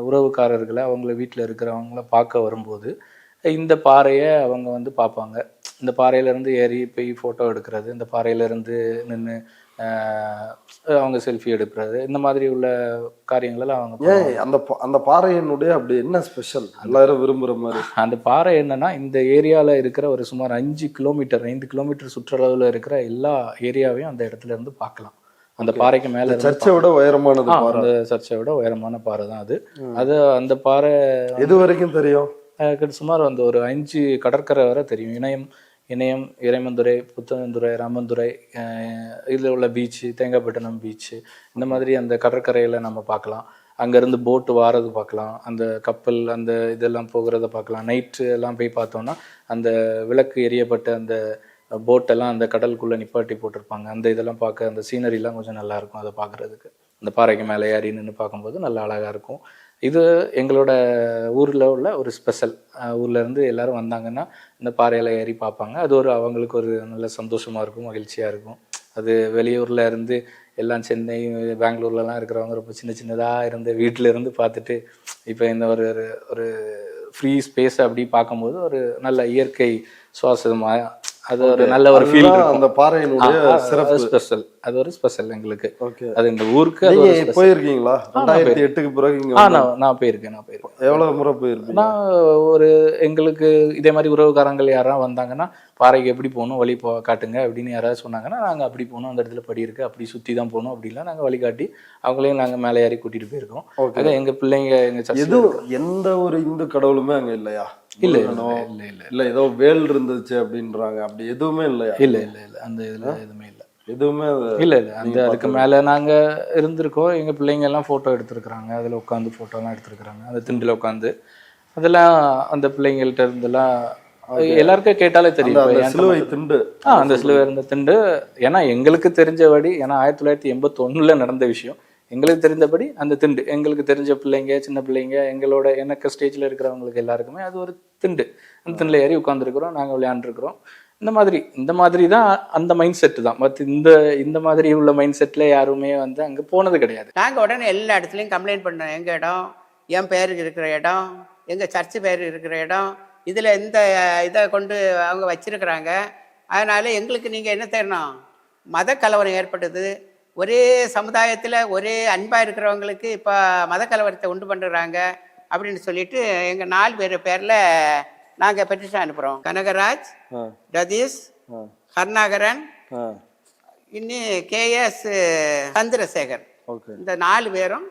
உறவுக்காரர்களை, அவங்கள வீட்டில் இருக்கிறவங்கள பார்க்க வரும்போது இந்த பாறையை அவங்க பார்ப்பாங்க. இந்த பாறையிலேருந்து ஏறி போய் ஃபோட்டோ எடுக்கிறது, இந்த பாறையிலேருந்து நின்று அவங்க செல்ஃபி எடுக்கிறது, இந்த மாதிரி உள்ள காரியங்களெல்லாம் அவங்க அந்த பாறையினுடைய அப்படி என்ன ஸ்பெஷல் எல்லாரும் விரும்புகிற மாதிரி? அந்த பாறை என்னன்னா, இந்த ஏரியாவில் இருக்கிற ஒரு சுமார் 5 கிலோமீட்டர் சுற்றளவில் இருக்கிற எல்லா ஏரியாவையும் அந்த இடத்துல இருந்து பார்க்கலாம். அந்த பாறைக்கு மேல சர்ச்சை விட உயரமானது, அந்த சர்ச்சை விட உயரமான பாறை தான் அது. அந்த பாறை எது வரைக்கும் தெரியும்? சுமார் ஒரு 5 கடற்கரை வரை தெரியும். இணையம், இறைமந்துறை, புத்தனந்துறை, ராமந்துறை, இதில் உள்ள பீச்சு, தேங்காய்பட்டினம் பீச்சு, இந்த மாதிரி அந்த கடற்கரையில் நம்ம பார்க்கலாம். அங்கேருந்து போட்டு வாரது பார்க்கலாம், அந்த கப்பல் அந்த இதெல்லாம் போகிறத பார்க்கலாம். நைட்டு எல்லாம் போய் பார்த்தோன்னா அந்த விளக்கு எரியப்பட்ட அந்த போட்டெல்லாம் அந்த கடலுக்குள்ளே நிப்பாட்டி போட்டிருப்பாங்க. அந்த இதெல்லாம் பார்க்க அந்த சீனரிலாம் கொஞ்சம் நல்லாயிருக்கும். அதை பார்க்குறதுக்கு அந்த பாறைக்கு மேலே ஏறி நின்று பார்க்கும்போது நல்லா அழகாக இருக்கும். இது எங்களோட ஊரில் உள்ள ஒரு ஸ்பெஷல். ஊர்லேருந்து எல்லோரும் வந்தாங்கன்னா இந்த பாறையில் ஏறி பார்ப்பாங்க. அது அவங்களுக்கு ஒரு நல்ல சந்தோஷமாக இருக்கும், மகிழ்ச்சியாக இருக்கும். அது வெளியூரில் இருந்து எல்லாம் சென்னை, பெங்களூர்லலாம் இருக்கிறவங்க ரொம்ப சின்னதாக இருந்து வீட்டில் இருந்து பார்த்துட்டு இப்போ இந்த ஒரு ஃப்ரீ ஸ்பேஸ் அப்படி பார்க்கும்போது ஒரு நல்ல இயற்கை சுவாசமாக அது ஒரு நல்ல ஒரு ஃபீல் இருக்கும். அந்த பாறையினுடைய சிறப்பு ஸ்பெஷல், அது ஒரு ஸ்பெஷல் எங்களுக்கு. ஓகே. அது இந்த ஊருக்கு அது நீங்க ஒரு special. போயிருக்கீங்களா 2008க்கு பிறகு இங்க நான் போயிருக்கேன். எவ்வளவு முறை போயிருக்கீங்க? நான் ஒரு எங்களுக்கு இதே மாதிரி உறவுக்காரங்கள் யாராவது வந்தாங்கன்னா பாறைக்கு எப்படி போகணும் வழி காட்டுங்க அப்படின்னு யாராவது சொன்னாங்கன்னா நாங்கள் அப்படி போகணும், அந்த இடத்துல படி இருக்கு அப்படி சுற்றி தான் போகணும் அப்படிலாம் நாங்கள் வழிகாட்டி அவங்களையும் நாங்கள் மேலே ஏறி கூட்டிட்டு போயிருக்கோம். அதான் எங்கள் பிள்ளைங்க எங்கள் எதுவும் எந்த ஒரு இந்து கடவுளுமே அங்கே இல்லையா? இல்ல இல்ல ஏதோ வேல் இருந்துச்சு அப்படின்றாங்க, அப்படி எதுவுமே இல்லையா? இல்ல அந்த இதுல எதுவுமே இல்ல, எதுவுமே இல்ல அந்த அதுக்கு மேல நாங்க இருந்திருக்கோம். எங்க பிள்ளைங்க எல்லாம் போட்டோ எடுத்திருக்கிறாங்க, அதுல உட்காந்து போட்டோ எல்லாம் எடுத்திருக்கிறாங்க அந்த திண்டுல உட்காந்து. அதெல்லாம் அந்த பிள்ளைங்கள்ட்ட இருந்தெல்லாம் எல்லாருக்கும் கேட்டாலே தெரியும் சிலுவை திண்டு. அந்த சிலுவை இருந்த திண்டு. ஏன்னா எங்களுக்கு தெரிஞ்சபடி, ஏன்னா 1981 நடந்த விஷயம், எங்களுக்கு தெரிந்தபடி அந்த திண்டு எங்களுக்கு தெரிஞ்ச பிள்ளைங்க சின்ன பிள்ளைங்க எங்களோட எனக்கு ஸ்டேஜில் இருக்கிறவங்களுக்கு எல்லாருக்குமே அது ஒரு திண்டு. அந்த திண்டில் ஏறி உட்காந்துருக்குறோம், நாங்கள் விளையாண்டுருக்குறோம். இந்த மாதிரி தான் அந்த மைண்ட் செட்டு தான். பட் இந்த மாதிரி உள்ள மைண்ட் செட்டில் யாருமே வந்து அங்கே போனது கிடையாது. நாங்கள் உடனே எல்லா இடத்துலையும் கம்ப்ளைண்ட் பண்ணோம். எங்கள் இடம், என் பேருக்கு இருக்கிற இடம், எங்கள் சர்ச்சு பேர் இருக்கிற இடம், இதில் இந்த இதை கொண்டு அவங்க வச்சிருக்கிறாங்க. அதனால் எங்களுக்கு நீங்கள் என்ன தரணும்? மத கலவரம் ஏற்பட்டது. ஒரே சமுதாயத்தில் ஒரே அன்பாக இருக்கிறவங்களுக்கு இப்போ மத கலவரத்தை உண்டு பண்ணுறாங்க அப்படின்னு சொல்லிட்டு எங்கள் 4 பேரில் நாங்கள் பெட்டிஷன் அனுப்புகிறோம். கனகராஜ், ரதீஷ், கருணாகரன், இன்னும் KS சந்திரசேகர், இந்த 4 பேரும்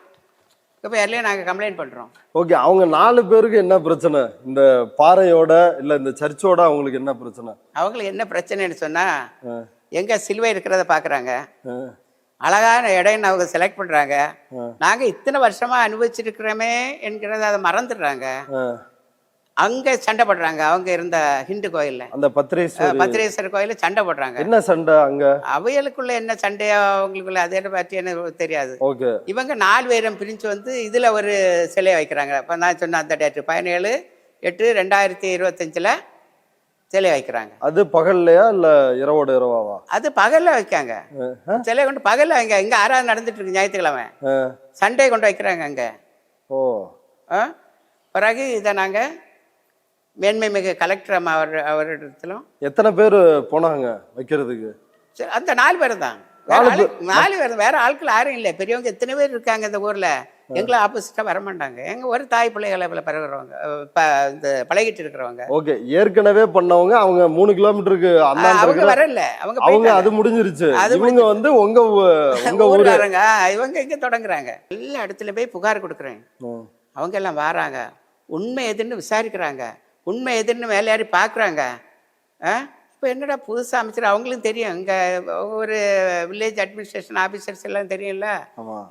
பேர்லயே நாங்கள் கம்ப்ளைண்ட் பண்ணுறோம். ஓகே. அவங்க 4 பேருக்கு என்ன பிரச்சனை? இந்த பாறையோட இல்லை இந்த சர்ச்சோட அவங்களுக்கு என்ன பிரச்சனை? அவங்களுக்கு என்ன பிரச்சனைன்னு சொன்னால், எங்கே சிலுவை இருக்கிறத பார்க்குறாங்க, அழகான இடம் அவங்க செலக்ட் பண்றாங்க. நாங்க இத்தனை வருஷமா அனுபவிச்சிருக்கிறோமே என்கிறத அதை மறந்துடுறாங்க. அங்க சண்டை போடுறாங்க. அவங்க இருந்த ஹிந்து கோயில்ல, அந்த பத்திரேஸ்வரர் கோயில சண்டை போடுறாங்க. என்ன சண்டை அங்க? அவைகளுக்குள்ள என்ன சண்டையோ அவங்களுக்குள்ள அதை பற்றி எனக்கு தெரியாது. இவங்க 4 பேரும் பிரிஞ்சு வந்து இதுல ஒரு சிலையை வைக்கிறாங்க. இப்ப நான் சொன்ன அந்த டேட்டு 17/8/2025 சிலை வைக்கிறாங்க. அது பகல்லையா இல்ல இரவோட இரவாவா? அது பகல்ல வைக்காங்க. சிலை கொண்டு பகல்ல வைங்க. இங்க ஆராதனை நடந்துட்டு இருக்கு ஞாயிற்றுக்கிழமை, சண்டே கொண்டு வைக்கிறாங்க அங்க. பிறகு இதை நாங்க மேன்மை மிகு கலெக்டர் அம்மா அவரிடத்திலும். எத்தனை பேர் போனாங்க வைக்கிறதுக்கு? அந்த 4 பேர் தான். 4 பேர், வேற ஆட்கள் யாரும் இல்லை. பெரியவங்க எத்தனை பேர் இருக்காங்க இந்த ஊர்ல. எங்களை ஆப்போசிட்டா வரமாட்டாங்க. எங்க ஒரு தாய் பிள்ளைகளை பரவுறவங்க, இந்த பழகிட்டு இருக்கிறவங்க. ஓகே. ஏற்கனவே பண்ணவங்க அவங்க 3 கிலோமீட்டருக்கு அவங்க வரல. அவங்க அது முடிஞ்சிருச்சு. இவங்க வந்து உங்க ஊருக்காரங்க. இவங்க இங்க தொடங்குறாங்க. எல்லா இடத்துல போய் புகார் கொடுக்குறேன். அவங்க எல்லாம் வராங்க, உண்மை எதுன்னு விசாரிக்கிறாங்க, உண்மை எதுன்னு மேலேறி பாக்குறாங்க. இப்போ என்னடா புதுசாக அமைச்சர், அவங்களும் தெரியும், இங்கே ஒரு வில்லேஜ் அட்மினிஸ்ட்ரேஷன் ஆஃபீஸர்ஸ் எல்லாம் தெரியும்ல,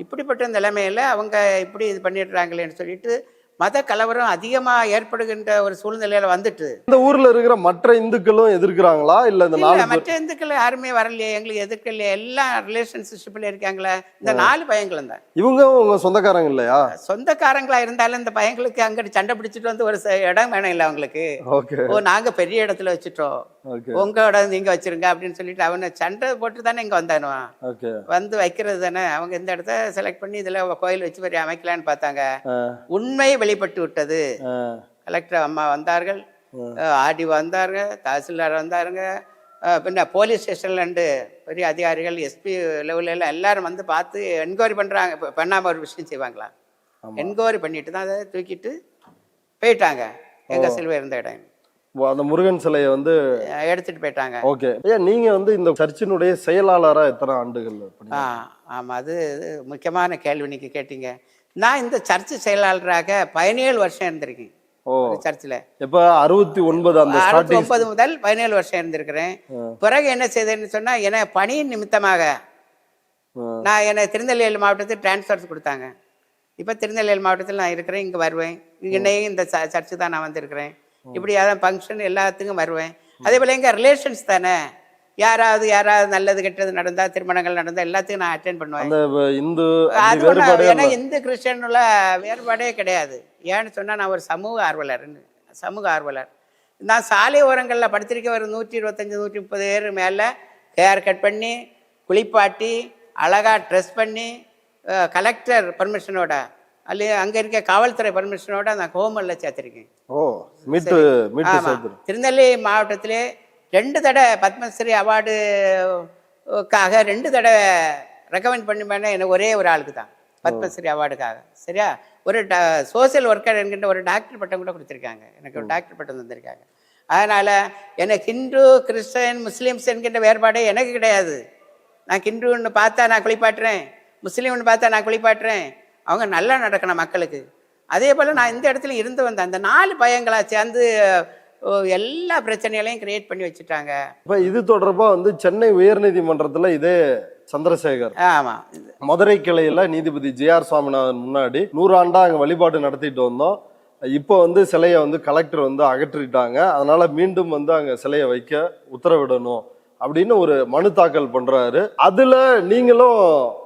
இப்படிப்பட்ட நிலைமையில அவங்க இப்படி இது பண்ணிடுறாங்களேன்னு சொல்லிட்டு மத கலவரம் அதிகமாக ஏற்படுகின்ற ஒரு சூழ்நிலையில வந்துட்டு. இந்த ஊர்ல இருக்கிற மற்ற இந்துக்களும் எதிர்க்கிறாங்களா? இல்ல மற்ற இந்துக்கள் யாருமே வரலையே, எங்களுக்கு எதிர்க்கலையே, எல்லாம் ரிலேஷன்ஷிப்ல இருக்காங்களே. இந்த 4 பையங்களும் தான். இவங்க உங்க சொந்தக்காரங்க இல்லையா? சொந்தக்காரங்களா இருந்தாலும் இந்த பையங்களுக்கு அங்கிட்டு சண்டை பிடிச்சிட்டு வந்து ஒரு இடம் வேணும் இல்லை அவங்களுக்கு. ஓ, நாங்க பெரிய இடத்துல வச்சுட்டோம், உங்களோட நீங்க வச்சிருங்க அப்படின்னு சொல்லிட்டு அவனை சண்டை போட்டு தானே இங்க வந்தானுவான். வந்து வைக்கிறது தானே. அவங்க இந்த இடத்த செலக்ட் பண்ணி இதுல கோயில் வச்சு பெரிய அமைக்கலான்னு பார்த்தாங்க. உண்மை வெளிப்பட்டு விட்டது. கலெக்டர் அம்மா வந்தார்கள், ஆர்டி வந்தார்கள், தாசில்தார் வந்தாருங்க, பின்ன போலீஸ் ஸ்டேஷன்ல இருந்து பெரிய அதிகாரிகள், SP லெவலில் எல்லாம் எல்லாரும் வந்து பார்த்து என்கொயரி பண்றாங்க. பண்ணாம ஒரு விஷயம் செய்வாங்களா? என்கொயரி பண்ணிட்டு தான் அதை தூக்கிட்டு போயிட்டாங்க. எங்க சிலுவை இருந்த இடம், அந்த முருகன் சிலையை வந்து எடுத்துட்டு போயிட்டாங்க. ஓகே. நீங்க வந்து இந்த சர்ச்சினுடைய செயலாளரா எத்தனை ஆண்டுகள்? ஆமா, அது முக்கியமான கேள்வி நீங்க கேட்டீங்க. நான் இந்த சர்ச்சு செயலாளராக 17 வருஷம் இருந்திருக்கேன் சர்ச்சில். இப்ப 69 முதல் 17 வருஷம் இருந்திருக்கிறேன். பிறகு என்ன செய்தேன்னு சொன்னா, என பணியின் நிமித்தமாக நான் என்னை திருநெல்வேலி மாவட்டத்துக்கு டிரான்ஸ்ஃபர்ஸ் கொடுத்தாங்க. இப்ப திருநெல்வேலி மாவட்டத்தில் நான் இருக்கிறேன், இங்க வருவேன். இன்னைக்கு இந்த சர்ச்சு தான் நான் வந்திருக்கிறேன். இப்படி அதான் ஃபங்க்ஷன் எல்லாத்துக்கும் வருவேன். அதே போல எங்க ரிலேஷன்ஸ் தானே, யாராவது நல்லது கெட்டது நடந்தா, திருமணங்கள் நடந்தா எல்லாத்துக்கும் நான் அட்டென்ட் பண்ணுவேன். ஏன்னா இந்து கிறிஸ்டியன் உள்ள வேறுபாடே கிடையாது. ஏன்னு சொன்னா நான் ஒரு சமூக ஆர்வலர். நான் சாலை ஓரங்களில் படுத்திருக்க ஒரு 125 130 பேர் மேல ஹேர் கட் பண்ணி, குளிப்பாட்டி, அழகா ட்ரெஸ் பண்ணி, கலெக்டர் பர்மிஷனோட அல்ல அங்க இருக்க காவல்துறை பர்மிஷனோட நான் கோமல்ல சேர்த்திருக்கேன். திருநெல்வேலி மாவட்டத்திலே 2 தடவை பத்மஸ்ரீ அவார்டுக்காக 2 தடவை ரெக்கமெண்ட் பண்ணி எனக்கு ஒரே ஒரு ஆளுக்கு தான் பத்மஸ்ரீ அவார்டுக்காக. சரியா? ஒரு சோசியல் ஒர்க்கர் என்கின்ற ஒரு டாக்டர் பட்டம் கூட கொடுத்துருக்காங்க. எனக்கு ஒரு டாக்டர் பட்டம் தந்திருக்காங்க. அதனால் எனக்கு ஹிந்து, கிறிஸ்டியன், முஸ்லீம்ஸ் என்கின்ற வேறுபாடே எனக்கு கிடையாது. நான் ஹிந்துன்னு பார்த்தா நான் குளிப்பாட்டுறேன், முஸ்லீம்னு பார்த்தா நான் குளிப்பாட்டுறேன். அவங்க நல்லா நடக்கணும் மக்களுக்கு. அதே போல் நான் இந்த இடத்துல இருந்து வந்தேன். அந்த 4 பையங்களா சேர்ந்து எல்லா பிரச்சனைகளையும் கிரியேட் பண்ணி வச்சுட்டாங்க. இப்போ இது தொடர்பாக வந்து சென்னை உயர்நீதிமன்றத்தில் இதே சந்திரசேகர் மதுரை கிளையில நீதிபதி ஜி.ஆர். சுவாமிநாதன் முன்னாடி 100 ஆண்டா அங்கே வழிபாடு நடத்திட்டு வந்தோம். இப்போ வந்து சிலையை வந்து கலெக்டர் வந்து அகற்றிட்டாங்க, அதனால மீண்டும் வந்து அங்கே சிலையை வைக்க உத்தரவிடணும் அப்படின்னு ஒரு மனு தாக்கல் பண்றாரு. அதுல நீங்களும்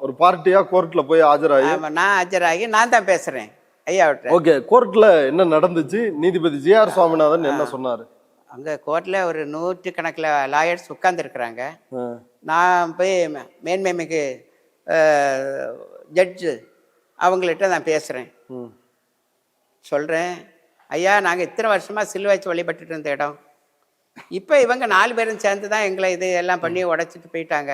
ஒரு பார்ட்டியா கோர்ட்ல போய் ஆஜராகி? நான் ஆஜராகி நான் தான் பேசுறேன் ஐயா. ஓகே, கோர்ட்ல என்ன நடந்துச்சு? நீதிபதி ஜி.ஆர். சுவாமிநாதன் என்ன சொன்னாரு? அங்க கோர்ட்ல ஒரு 100கணக்கில் லாயர்ஸ் உட்கார்ந்து இருக்கிறாங்க. நான் போய் மேன்மைமிகு ஜட்ஜு அவங்கள்ட்ட நான் பேசுகிறேன். சொல்கிறேன், ஐயா நாங்கள் இத்தனை வருஷமாக சிலுவை வச்சு வழிபட்டுட்டு இருந்த இடம், இப்போ இவங்க 4 பேரும் சேர்ந்து தான் எங்களை இது எல்லாம் பண்ணி உடைச்சிட்டு போயிட்டாங்க.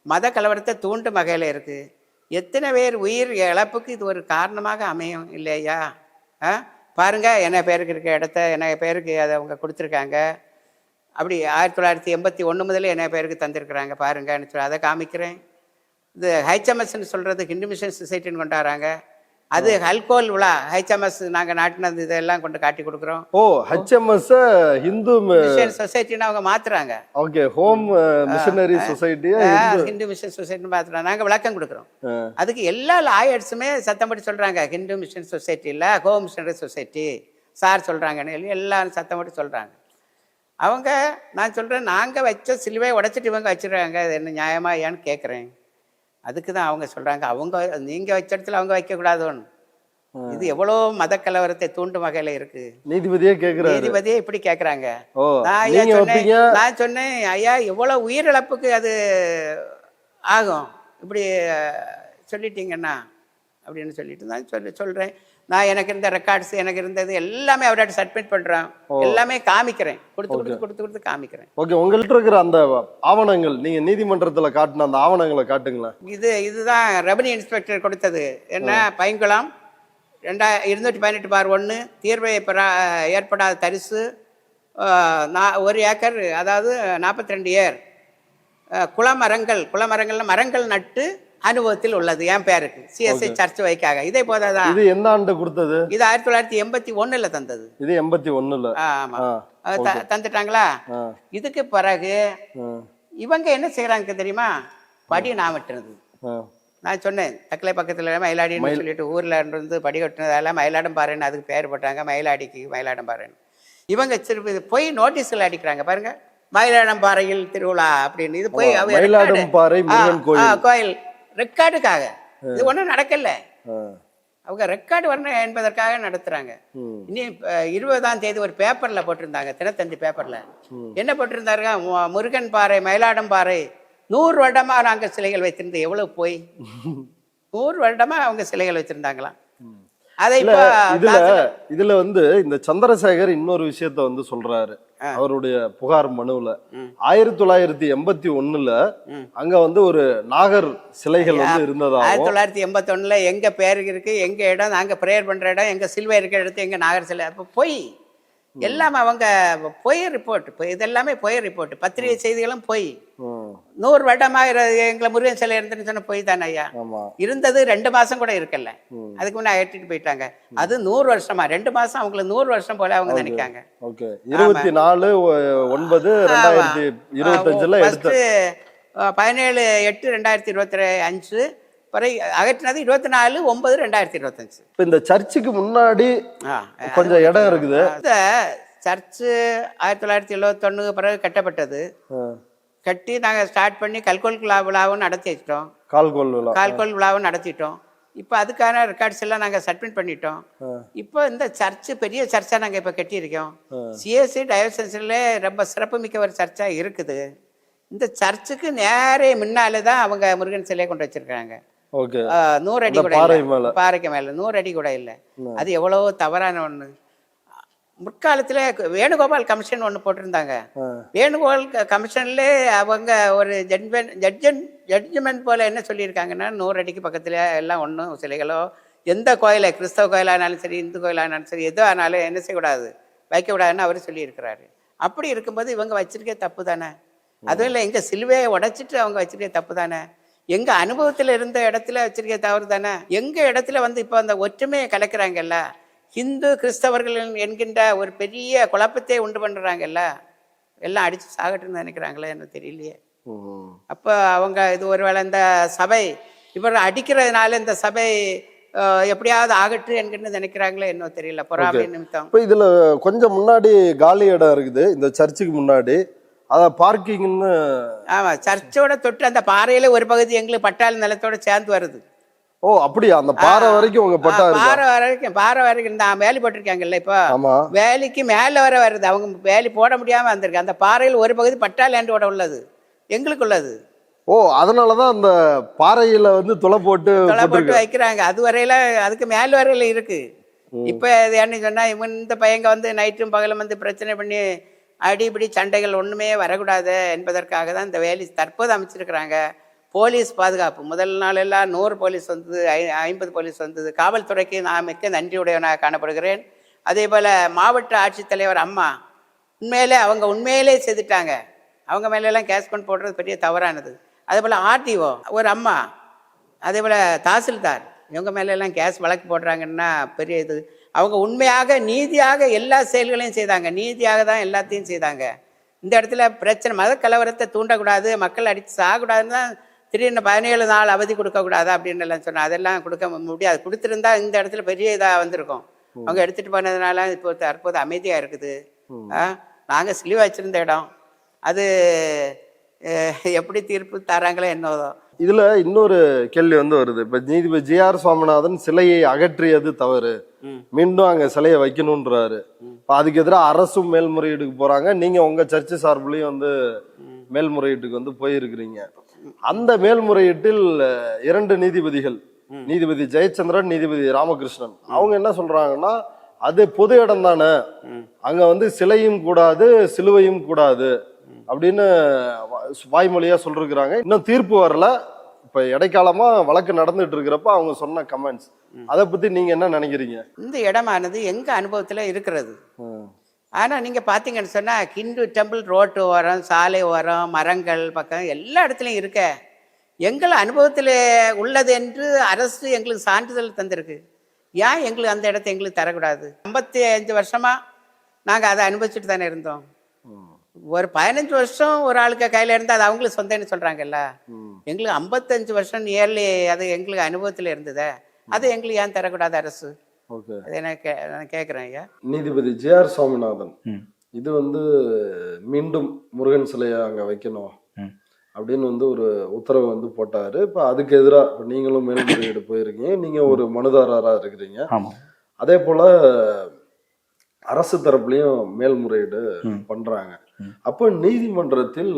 மத கலவரத்தை தூண்டும் வகையில் இருக்குது. எத்தனை பேர் உயிர் இழப்புக்கு இது ஒரு காரணமாக அமையும் இல்லையா? பாருங்க, என்ன பேருக்கு இருக்க இடத்த என்ன பேருக்கு அதை அவங்க கொடுத்துருக்காங்க. அப்படி 1981 முதல்ல என்ன பேருக்கு தந்திருக்கிறாங்க பாருங்கன்னு சொல்லி அதை காமிக்கிறேன். இது ஹைச்எம்எஸ்ன்னு சொல்கிறது ஹிந்து மிஷன் சொசைட்டின்னு கொண்டாடுறாங்க. அது அல்கோல் விழா. ஹெச்எம்எஸ் நாங்கள் நாட்டினது இதெல்லாம் கொண்டு காட்டி கொடுக்குறோம். ஓ, ஹெச்எம்எஸ் ஹிந்து மிஷன் சொசைட்டின்னு அவங்க மாத்துறாங்க. Okay, home missionary society Hindu mission சொசைட்டின்னு மாத்துறாங்க. நாங்கள் விளக்கம் கொடுக்குறோம். அதுக்கு எல்லா லாயர்ஸுமே சத்தம் போட்டு சொல்கிறாங்க, ஹிந்து மிஷன் சொசைட்டி இல்லை, ஹோம் மிஷனரி சொசைட்டி சார் சொல்கிறாங்கன்னு எல்லாரும் சத்தம் போட்டு சொல்கிறாங்க. அவங்க நான் சொல்கிறேன், நாங்கள் வச்ச சிலுவை உடைச்சிட்டு இவங்க வச்சுருக்காங்க, அது என்ன நியாயமா ஏன்னு கேட்குறேன். அதுக்கு தான் அவங்க சொல்கிறாங்க, அவங்க நீங்கள் வச்ச இடத்துல அவங்க வைக்கக்கூடாதுன்னு. இது எவ்வளோ மத கலவரத்தை தூண்டும் வகையில் இருக்கு. நீதிபதியே கேட்குறாரு, நீதிபதியே இப்படி கேட்குறாங்க. நான் சொன்னேன், ஐயா எவ்வளோ உயிரிழப்புக்கு அது ஆகும் இப்படி சொல்லிட்டீங்கன்னா அப்படின்னு சொல்லிட்டு நான் சொல்கிறேன். நான் எனக்கு இருந்த ரெக்கார்ட்ஸ் எனக்கு இருந்தது எல்லாமே அவர்கிட்ட சப்மிட் பண்றேன், எல்லாமே காமிக்கிறேன், கொடுத்து காமிக்கிறேன். ஓகே, உங்கள்கிட்ட இருக்கிற அந்த ஆவணங்கள் நீங்க நீதிமன்றத்தில் காட்டின அந்த ஆவணங்களை காட்டுங்களேன். இதுதான் ரெவன்யூ இன்ஸ்பெக்டர் கொடுத்தது. என்ன, பைங்குளம் 218/1 தீர்வை ஏற்படாத தரிசு 1 ஏக்கர், அதாவது 42 ஏர் குளமரங்கள்ல மரங்கள் நட்டு அனுபவத்தில் உள்ளது என் பேருக்கு சிஎஸ்ஐ சர்ச் வைக்காக. இதே போதாதான். இது எந்த ஆண்டு கொடுத்தது? இது 1981 தந்தது. இது 81. ஆமா, தந்துட்டாங்களா? இதுக்கு பிறகு இவங்க என்ன செய்யறாங்க தெரியுமா? படி நான் வெட்டுறது. நான் சொன்னேன், தக்கலை பக்கத்துல மயிலாடின்னு சொல்லிட்டு ஊர்ல இருந்து படி கட்டினதால மயிலாடம் பாறைன்னு அதுக்கு பேர் போட்டாங்க. மயிலாடிக்கு மயிலாடம் பாறைன்னு. இவங்க திருப்பி போய் நோட்டீஸ்ல அடிக்கிறாங்க பாருங்க, மயிலாடம் பாறையில் திருவிழா அப்படின்னு. இது போய் கோயில் ரெக்கார்டுக்காக. இது ஒன்றும் நடக்கல, அவங்க ரெக்கார்டு வரணும் என்பதற்காக நடத்துறாங்க. இனி 20ஆம் தேதி ஒரு பேப்பர்ல போட்டிருந்தாங்க, தினத்தந்தி பேப்பர்ல என்ன போட்டிருந்தாருங்க, முருகன் பாறை மயிலாடம் பாறை 100 வருடமா நாங்க சிலைகள் வைத்திருந்தோம். எவ்வளவு போய் 100 வருடமா அவங்க சிலைகள் வச்சிருந்தாங்களாம். இதுல வந்து இந்த சந்திரசேகர் இன்னொரு விஷயத்த வந்து சொல்றாரு அவருடைய புகார் மனுவுல. 1981 அங்க வந்து ஒரு நாகர் சிலைகள் வந்து இருந்ததா. 1981 எங்க பேரு இருக்கு, எங்க இடம், நாங்க பிரேயர் பண்ற இடம், எங்க சிலுவை இருக்கிற இடத்து எங்க நாகர் சிலை. அப்ப போய் எல்லாம் அவங்க பொய் ரிப்போர்ட், இதெல்லாமே பொய் ரிப்போர்ட். பத்திரிகை செய்திகளும் பொய். 100 வருடமா எங்களை முருகன் சிலை இருந்துன்னு சொன்ன பொய் தானே ஐயா. இருந்தது 2 மாசம் கூட இருக்கல, அதுக்கு முன்னே ஏற்றிட்டு போயிட்டாங்க. அது 100 வருஷமா, 2 மாசம் அவங்களுக்கு 100 வருஷம் போல அவங்க நினைக்காங்க. 24/9/2025 17/8/2025 அகற்றினது 24/9/2025. இப்ப இந்த சர்ச்சுக்கு முன்னாடி கொஞ்சம் இடம் இருக்குது. இந்த சர்ச்சு 1971 பிறகு கட்டப்பட்டது. கட்டி நாங்க ஸ்டார்ட் பண்ணி கல்கோல் விழாவும் நடத்தி வச்சிட்டோம். கால்கோல் விழாவும் நடத்திட்டோம். இப்போ அதுக்கான ரெக்கார்ட்ஸ் எல்லாம் நாங்கள் சப்மிட் பண்ணிட்டோம். இப்போ இந்த சர்ச்சு பெரிய சர்ச்சா நாங்கள் இப்போ கட்டியிருக்கோம். சிஎஸ்சி டயோசன்ஸ்ல ரொம்ப சிறப்புமிக்க ஒரு சர்ச்சா இருக்குது. இந்த சர்ச்சுக்கு நேரே முன்னாலே தான் அவங்க முருகன் சிலையை கொண்டு வச்சிருக்காங்க. 100 அடி கூட பாறைக்கு மேல 100 அடி கூட இல்லை. அது எவ்வளவோ தவறான ஒண்ணு. முற்காலத்தில் வேணுகோபால் கமிஷன் ஒன்று போட்டிருந்தாங்க. வேணுகோபால் கமிஷன்ல அவங்க ஒரு ஜட்ஜ்மெண்ட் போல என்ன சொல்லியிருக்காங்கன்னா, 100 அடிக்கு பக்கத்தில் எல்லாம் ஒன்றும் சிலைகளோ எந்த கோயிலை, கிறிஸ்தவ கோயிலானாலும் சரி, இந்து கோயிலானாலும் சரி, எதோ ஆனாலும் என்ன செய்யக்கூடாது, வைக்கக்கூடாதுன்னு அவர் சொல்லியிருக்கிறாரு. அப்படி இருக்கும்போது இவங்க வச்சிருக்கே தப்பு தானே? அதுவும் இல்லை, எங்கள் சிலுவையை உடைச்சிட்டு அவங்க வச்சிருக்கே தப்பு தானே? எங்கள் அனுபவத்தில் இருந்த இடத்துல வச்சிருக்கே தவறு தானே? எங்கள் இடத்துல வந்து இப்போ அந்த ஒற்றுமையை கலக்கிறாங்கல்ல, ஹிந்து கிறிஸ்தவர்கள் என்கின்ற ஒரு பெரிய குழப்பத்தை உண்டு பண்ணுறாங்கல்ல, எல்லாம் அடித்து சாகட்டுன்னு நினைக்கிறாங்களே என்ன தெரியலையே. அப்போ அவங்க இது ஒருவேளை இந்த சபை இவர் அடிக்கிறதுனால இந்த சபை எப்படியாவது ஆகட்டு என்கின்ற நினைக்கிறாங்களே என்ன தெரியல, பொறாமை நிமித்தம். இப்போ இதில் கொஞ்சம் முன்னாடி காலி இடம் இருக்குது இந்த சர்ச்சுக்கு முன்னாடி, அதான் பார்க்கிங்னு. ஆமாம், சர்ச்சோட தொட்டு அந்த பாறையில் ஒரு பகுதி எங்களுக்கு பட்டாளி நிலத்தோட சேர்ந்து வருது. ஓ அப்படியா? அந்த பாறை வரைக்கும் உங்க பட்டா பாறை வரைக்கும் நான் வேலி போட்டிருக்காங்கல்ல, இப்போ வேலிக்கு மேல வர வருது. அவங்க வேலி போட முடியாம வந்திருக்கு. அந்த பாறையில் ஒரு பகுதி பட்டா லேண்டோட உள்ளது, எங்களுக்கு உள்ளது. ஓ அதனாலதான் அந்த பாறையில வந்து துளை போட்டு வைக்கிறாங்க. அது வரையில அதுக்கு மேல வரையில இருக்கு. இப்ப என்ன சொன்னா, இவன் இந்த பையங்க வந்து நைட்டும் பகலும் வந்து பிரச்சனை பண்ணி அடிப்படி சண்டைகள் ஒண்ணுமே வரக்கூடாது என்பதற்காக தான் இந்த வேலி தற்போது அமைச்சிருக்கிறாங்க. போலீஸ் பாதுகாப்பு முதல் நாள் எல்லாம் 100 போலீஸ் வந்தது, 50 போலீஸ் வந்தது. காவல்துறைக்கு நான் மிக்க நன்றியுடையவனாக காணப்படுகிறேன். அதே போல் மாவட்ட ஆட்சித்தலைவர் அம்மா அவங்க உண்மையிலே செய்துட்டாங்க. அவங்க மேலெல்லாம் கேஸ் கொண்டு போடுறது பெரிய தவறானது. அதே போல் ஆர்டிஓ ஒரு அம்மா, அதே போல் தாசில்தார் இவங்க மேலெல்லாம் கேஸ் வழக்கு போடுறாங்கன்னா பெரிய இது. அவங்க உண்மையாக நீதியாக எல்லா செயல்களையும் செய்தாங்க, நீதியாக தான் எல்லாத்தையும் செய்தாங்க. இந்த இடத்துல பிரச்சனை மத கலவரத்தை தூண்டக்கூடாது, மக்கள் அடித்து சாகக்கூடாதுன்னு தான் திடீர்னு 17 நாள் அவதி கொடுக்கக்கூடாது அப்படின்னு எல்லாம் சொன்னேன். அதெல்லாம் கொடுக்க முடியாது. கொடுத்துருந்தா இந்த இடத்துல பெரிய இதாக வந்திருக்கும். அவங்க எடுத்துகிட்டு போனதுனால இப்போ தற்போது அமைதியாக இருக்குது. நாங்கள் சிலுவை வச்சுருந்த இடம் அது எப்படி தீர்ப்பு தராங்களோ என்னதோ. இதுல இன்னொரு கேள்வி வந்து வருது. இப்ப நீதிபதி ஜி.ஆர். சுவாமிநாதன் சிலையை அகற்றியது தவறு, மீண்டும் அங்க சிலையை வைக்கணும்ன்றாரு. அதுக்கு எதிராக அரசும் மேல்முறையீடுக்கு போறாங்க. நீங்க உங்க சர்ச்சு சார்பிலையும் வந்து மேல்முறையீட்டுக்கு வந்து போயிருக்கிறீங்க. அந்த மேல்முறையீட்டில் 2 நீதிபதிகள், நீதிபதி ஜெயச்சந்திரன், நீதிபதி ராமகிருஷ்ணன், அவங்க என்ன சொல்றாங்கன்னா, அது பொது இடம் தானே, அங்க வந்து சிலையும் கூடாது சிலுவையும் கூடாது அப்படின்னு வாய்மொழியா சொல்லிருக்கிறாங்க. இன்னும் தீர்ப்பு வரல. இப்ப இடைக்காலமா வழக்கு நடந்துட்டு இருக்கிறப்ப அவங்க சொன்ன கமெண்ட்ஸ், அதை பத்தி நீங்க என்ன நினைக்கிறீங்க? இந்த இடமானது எங்க அனுபவத்துல இருக்கிறது. ஆனா நீங்க பாத்தீங்கன்னு சொன்னா, ஹிந்து டெம்பிள் ரோட்டு ஓரம், சாலை ஓரம், மரங்கள் பக்கம் எல்லா இடத்துலயும் இருக்க எங்கள் அனுபவத்தில் உள்ளது என்று அரசு எங்களுக்கு சான்றிதழ் தந்திருக்கு. ஏன் எங்களுக்கு அந்த இடத்த எங்களுக்கு தரக்கூடாது? 55 வருஷமா நாங்க அதை அனுபவிச்சுட்டு தானே இருந்தோம். ஒரு 15 வருஷம் ஒரு ஆளுக்கு கையில இருந்தா அது அவங்களுக்கு சொந்தம்னு சொல்றாங்கல்ல. எங்களுக்கு 55 வருஷம் நியர்லி அது எங்களுக்கு அனுபவத்துல இருந்ததே, அது எங்களுக்கு ஏன் தரக்கூடாது அரசு? நான் கேட்கிறேன் ஐயா. நீதிபதி ஜி.ஆர். சுவாமிநாதன் இது வந்து மீண்டும் முருகன் சிலையை அங்க வைக்கணும் அப்படின்னு வந்து ஒரு உத்தரவு வந்து போட்டாரு. இப்ப அதுக்கு எதிராக நீங்களும் மேல்முறையீடு போயிருக்கீங்க, நீங்க ஒரு மனுதாரரா இருக்கிறீங்க. அதே போல அரசு தரப்புலையும் மேல்முறையீடு பண்றாங்க. அப்ப நீதிமன்றத்தில்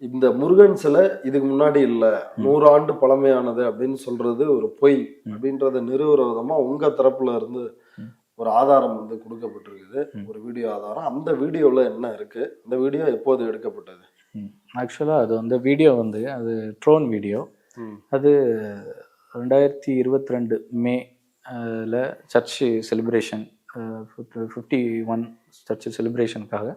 இந்த முருகன் சிலை இதுக்கு முன்னாடி இல்ல, 100 ஆண்டு பழமையானது அப்படின்னு சொல்றது ஒரு பொய் அப்படின்றத நிறுவுற விதமா உங்க தரப்புல இருந்து ஒரு ஆதாரம் வந்து கொடுக்கப்பட்டிருக்குது, ஒரு வீடியோ ஆதாரம். அந்த வீடியோல என்ன இருக்கு, அந்த வீடியோ எப்போது எடுக்கப்பட்டது? ஆக்சுவலாக அது வந்து வீடியோ வந்து அது ட்ரோன் வீடியோ. அது 2022 மேல சர்ச்சு செலிப்ரேஷன் 51 சர்ச்சு செலிப்ரேஷனுக்காக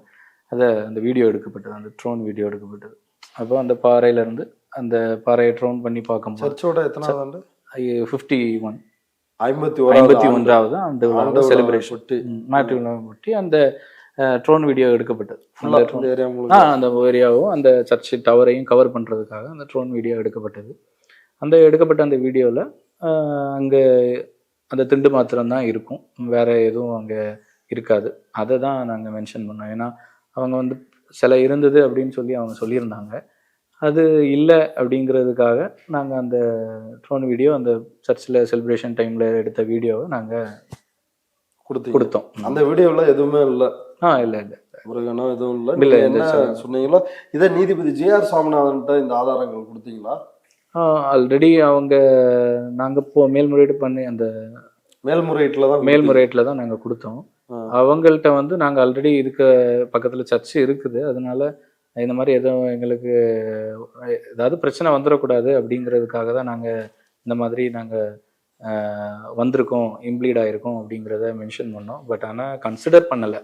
அந்த வீடியோ எடுக்கப்பட்டது, அந்த ட்ரோன் வீடியோ எடுக்கப்பட்டது. அப்போ அந்த பாறையிலேருந்து அந்த பாறையை ட்ரோன் பண்ணி பார்க்கும்போது சர்ச்சோட எத்தனாவது ஆண்டு? 51 51வது ஆண்டு செலிப்ரேஷன் ஒட்டி அந்த ட்ரோன் வீடியோ எடுக்கப்பட்டது. அந்த ஏரியாவும் அந்த சர்ச் டவரையும் கவர் பண்ணுறதுக்காக அந்த ட்ரோன் வீடியோ எடுக்கப்பட்டது. எடுக்கப்பட்ட அந்த வீடியோவில் அங்கே அந்த திண்டு மாத்திரம்தான் இருக்கும், வேற எதுவும் அங்கே இருக்காது. அதை தான் நாங்கள் மென்ஷன் பண்ணோம். ஏன்னா அவங்க வந்து சில இருந்தது அப்படின்னு சொல்லி அவங்க சொல்லியிருந்தாங்க. அது இல்லை அப்படிங்கிறதுக்காக நாங்கள் அந்த ட்ரோன் வீடியோ அந்த சர்ச்சில் செலிப்ரேஷன் டைமில் எடுத்த வீடியோவை நாங்கள் கொடுத்தோம். அந்த வீடியோவில் எதுவுமே இல்லை. இல்லை முருகனோ எதுவும் இல்லை. என்ன சொன்னீங்களோ இதை நீதிபதி ஜி.ஆர். சுவாமிநாதன்கிட்ட இந்த ஆதாரங்கள் கொடுத்தீங்களா? ஆல்ரெடி நாங்கள் மேல்முறையீடு பண்ணி அந்த மேல்முறையீட்டில் தான் நாங்கள் கொடுத்தோம். அவங்கள்ட்ட வந்து நாங்கள் ஆல்ரெடி இதுக்கு பக்கத்தில் சர்ச்சு இருக்குது, அதனால இந்த மாதிரி எதுவும் எங்களுக்கு ஏதாவது பிரச்சனை வந்துடக்கூடாது அப்படிங்கிறதுக்காக தான் நாங்கள் இந்த மாதிரி நாங்கள் வந்திருக்கோம், இம்ப்ளீட் ஆகிருக்கோம் அப்படிங்கிறத மென்ஷன் பண்ணோம். பட் ஆனால் கன்சிடர் பண்ணலை.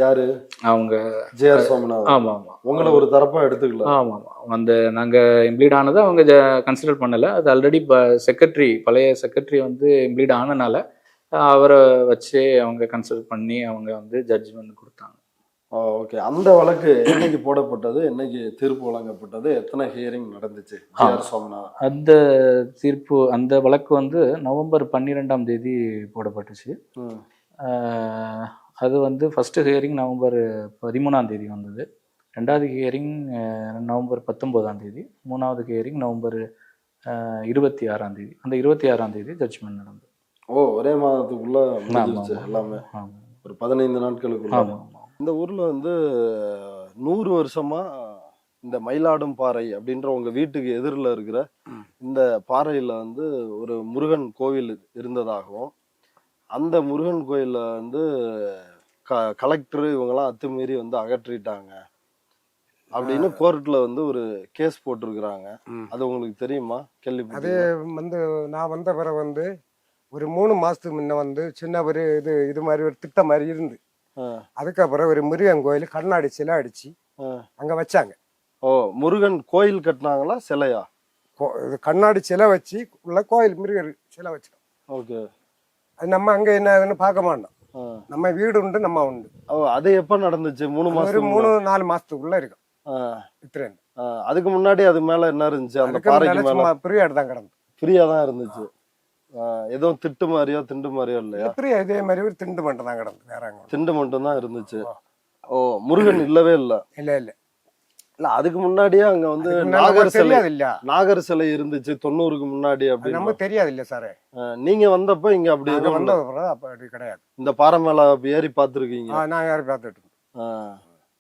யாரு அவங்க ஜேஆர் சுவாமிநாதன்? ஆமாம் ஆமாம், உங்களை ஒரு தரப்பாக எடுத்துக்கலாம். ஆமாம் ஆமாம், அந்த நாங்கள் இம்ப்ளீட் ஆனதை அவங்க கன்சிடர் பண்ணலை. அது ஆல்ரெடி பழைய செக்ரட்டரி வந்து இம்ப்ளீட் ஆனனால அவரை வச்சு அவங்க கன்சிடர் பண்ணி அவங்க வந்து ஜட்ஜ்மெண்ட் கொடுத்தாங்க. ஓகே, அந்த வழக்கு என்னைக்கு போடப்பட்டது, என்னைக்கு தீர்ப்பு வழங்கப்பட்டது, எத்தனை ஹியரிங் நடந்துச்சு? அந்த தீர்ப்பு, அந்த வழக்கு வந்து நவம்பர் 12ஆம் தேதி போடப்பட்டுச்சு. அது வந்து ஃபர்ஸ்ட் ஹியரிங் நவம்பர் 13ஆம் தேதி வந்தது, ரெண்டாவது ஹியரிங் நவம்பர் 19ஆம் தேதி, மூணாவது ஹியரிங் நவம்பர் 26ஆம் தேதி. அந்த 26ஆம் தேதி ஜட்ஜ்மெண்ட் நடந்தது. ஒரே மாதத்துக்குள்ள எல்லாமே, ஒரு 15 நாட்களுக்குள்ள. இந்த ஊர்ல வந்து 100 வருஷமா இந்த மயிலாடும் பாறை அப்படின்ற உங்க வீட்டுக்கு எதிரில் இருக்கிற இந்த பாறையில வந்து ஒரு முருகன் கோவில் இருந்ததாகவும், அந்த முருகன் கோயில வந்து கலெக்டர் இவங்கெல்லாம் அத்துமீறி வந்து அகற்றிட்டாங்க அப்படின்னு கோர்ட்ல வந்து ஒரு கேஸ் போட்டிருக்கிறாங்க. அது உங்களுக்கு தெரியுமா? கேள்வி? அது வந்து நான் வந்த பிறகு வந்து ஒரு 3 மாசத்துக்கு முன்ன வந்து சின்ன ஒரு இது மாதிரி ஒரு திட்டம் மாதிரி இருந்து, அதுக்கப்புறம் ஒரு முருகன் கோயில் கண்ணாடி சிலை அடிச்சு அங்க வச்சாங்க. முருகன் கோயில் கட்டினாங்களா சிலையா? கண்ணாடி சிலை வச்சு உள்ள கோயில் முருகன் சிலை வச்சோம். ஓகே, அது நம்ம அங்க என்ன பார்க்க மாட்டோம், நம்ம வீடு உண்டு, நம்ம உண்டு. அது எப்ப நடந்துச்சு? 3 மாசம், 3-4 மாசத்துக்குள்ள இருக்கும். இத்திரேன் அதுக்கு முன்னாடி அது மேல என்ன இருந்துச்சு? அந்த பாறைக்கு மேல ஃப்ரீயா தான் கிடந்து, ஃப்ரீயா தான் இருந்துச்சு. ஏதோ திட்டு மாதிரியோ திண்டு மாதிரியோ இல்லையா? ஃப்ரீயா இதே மாதிரி ஒரு திண்டு மட்டும் தான் கிடந்து, வேற திண்டு மட்டும் தான் இருந்துச்சு. முருகன் இல்லவே இல்ல? இல்ல இல்ல இல்ல, அதுக்கு முன்னாடியே அங்க வந்து நாகர் சிலை இருந்துச்சு 90க்கு முன்னாடி. அப்படி நமக்கு தெரியாது இல்ல சார். நீங்க வந்தப்ப இங்க அப்படி அப்படி கிடையாது. இந்த பாறை மேல ஏறி பாத்துருக்கீங்க? நான் ஏறி பார்த்துட்டு.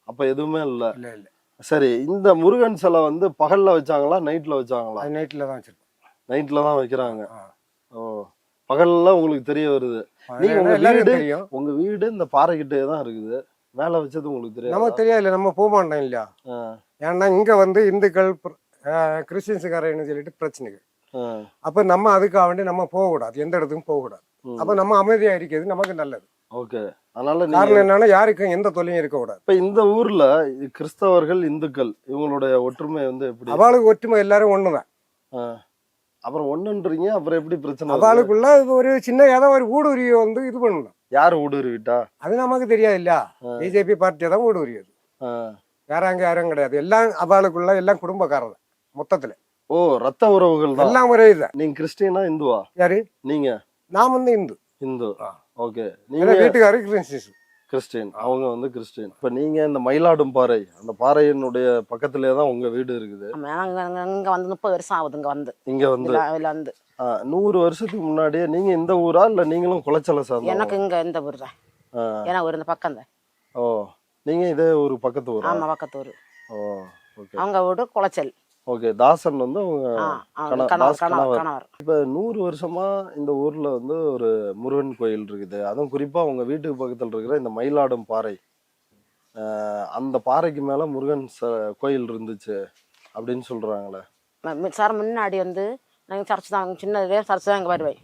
அப்ப எதுவுமே இல்ல? இல்ல இல்ல. சரி, இந்த முருகன் சிலை வந்து பகல்ல வச்சாங்களா நைட்ல வச்சாங்களா? நைட்ல தான் வச்சிருக்கோம். நைட்ல தான் வைக்கிறாங்க. பகல்ல உங்களுக்கு தெரிய வருது. நீங்க உங்க வீடு இந்த பாறை கிட்டே தான் இருக்குது, மேல வச்சது உங்களுக்கு தெரியாது? நமக்கு தெரியாது, நம்ம போக மாட்டோம் இல்லையா. ஏன்னா இங்க வந்து இந்துக்கள் கிறிஸ்டின்ஸுக்காரன்னு சொல்லிட்டு பிரச்சனைகள். அப்ப நம்ம அதுக்காக வேண்டி நம்ம போகக்கூடாது, எந்த இடத்துக்கும் போகக்கூடாது. அப்ப நம்ம அமைதியா இருக்கிறது நமக்கு நல்லது. ஓகே, அதனால காரணம் என்னன்னா யாருக்கும் எந்த தொல்லையும் இருக்கக்கூடாது. இப்ப இந்த ஊர்ல கிறிஸ்தவர்கள் இந்துக்கள் இவங்களுடைய ஒற்றுமை வந்து எப்படி? அவளுக்கு ஒற்றுமை எல்லாரும் ஒண்ணுதான். அப்புறம் ஒண்ணுன்றீங்க, அப்புறம் எப்படி பிரச்சனை? அவளுக்குள்ள ஒரு சின்ன ஏதோ ஒரு ஊடுருவி வந்து இது பண்ணணும். யாரு ஊடுருவிட்டா? அது நமக்கு தெரியாது இல்ல. பிஜேபி பார்ட்டியை தான் ஊடுருவியது, வேற அங்க யாரும் கிடையாது. எல்லாம் அவளுக்குள்ள எல்லாம் குடும்பக்காரர் மொத்தத்துல. ரத்த உறவுகள் தான் எல்லாம் ஒரே இதுதான். நீங்க கிறிஸ்டியனா இந்துவா? யாரு? நீங்க? நான் வந்து இந்து. இந்து. ஓகே, நீங்க வீட்டுக்காரு கிறிஸ்டியன், அவங்க வந்து கிறிஸ்டியன். இப்ப நீங்க இந்த மயிலாடும் பாறை, அந்த பாறையினுடைய பக்கத்திலே தான் உங்க வீடு இருக்குது. இங்க வந்து 30 வருஷம் ஆகுது. இங்க வந்து 100 வருஷத்துக்கு முன்னாடியே நீங்க இந்த ஊரா இல்ல நீங்களும் குளச்சலை சார்ந்த? எனக்கு இங்க இந்த ஊர் தான், ஏன்னா ஒரு இந்த பக்கம் தான். நீங்க இதே ஒரு பக்கத்து ஊர்? ஆமா, பக்கத்து ஊர். அவங்க வீடு குளச்சல். ஓகே, தாசன் வந்து கணவர். இப்ப 100 வருஷமா இந்த ஊர்ல வந்து ஒரு முருகன் கோயில் இருக்குது. அதுவும் குறிப்பா உங்க வீட்டுக்கு பக்கத்துல இருக்கிற இந்த மயிலாடும் பாறை, அந்த பாறைக்கு மேல முருகன் கோயில் இருந்துச்சு அப்படின்னு சொல்றாங்களே சார். முன்னாடி வந்து நாங்க சர்ச் தான், சின்ன சர்ச் தான் இங்க வருவேன்.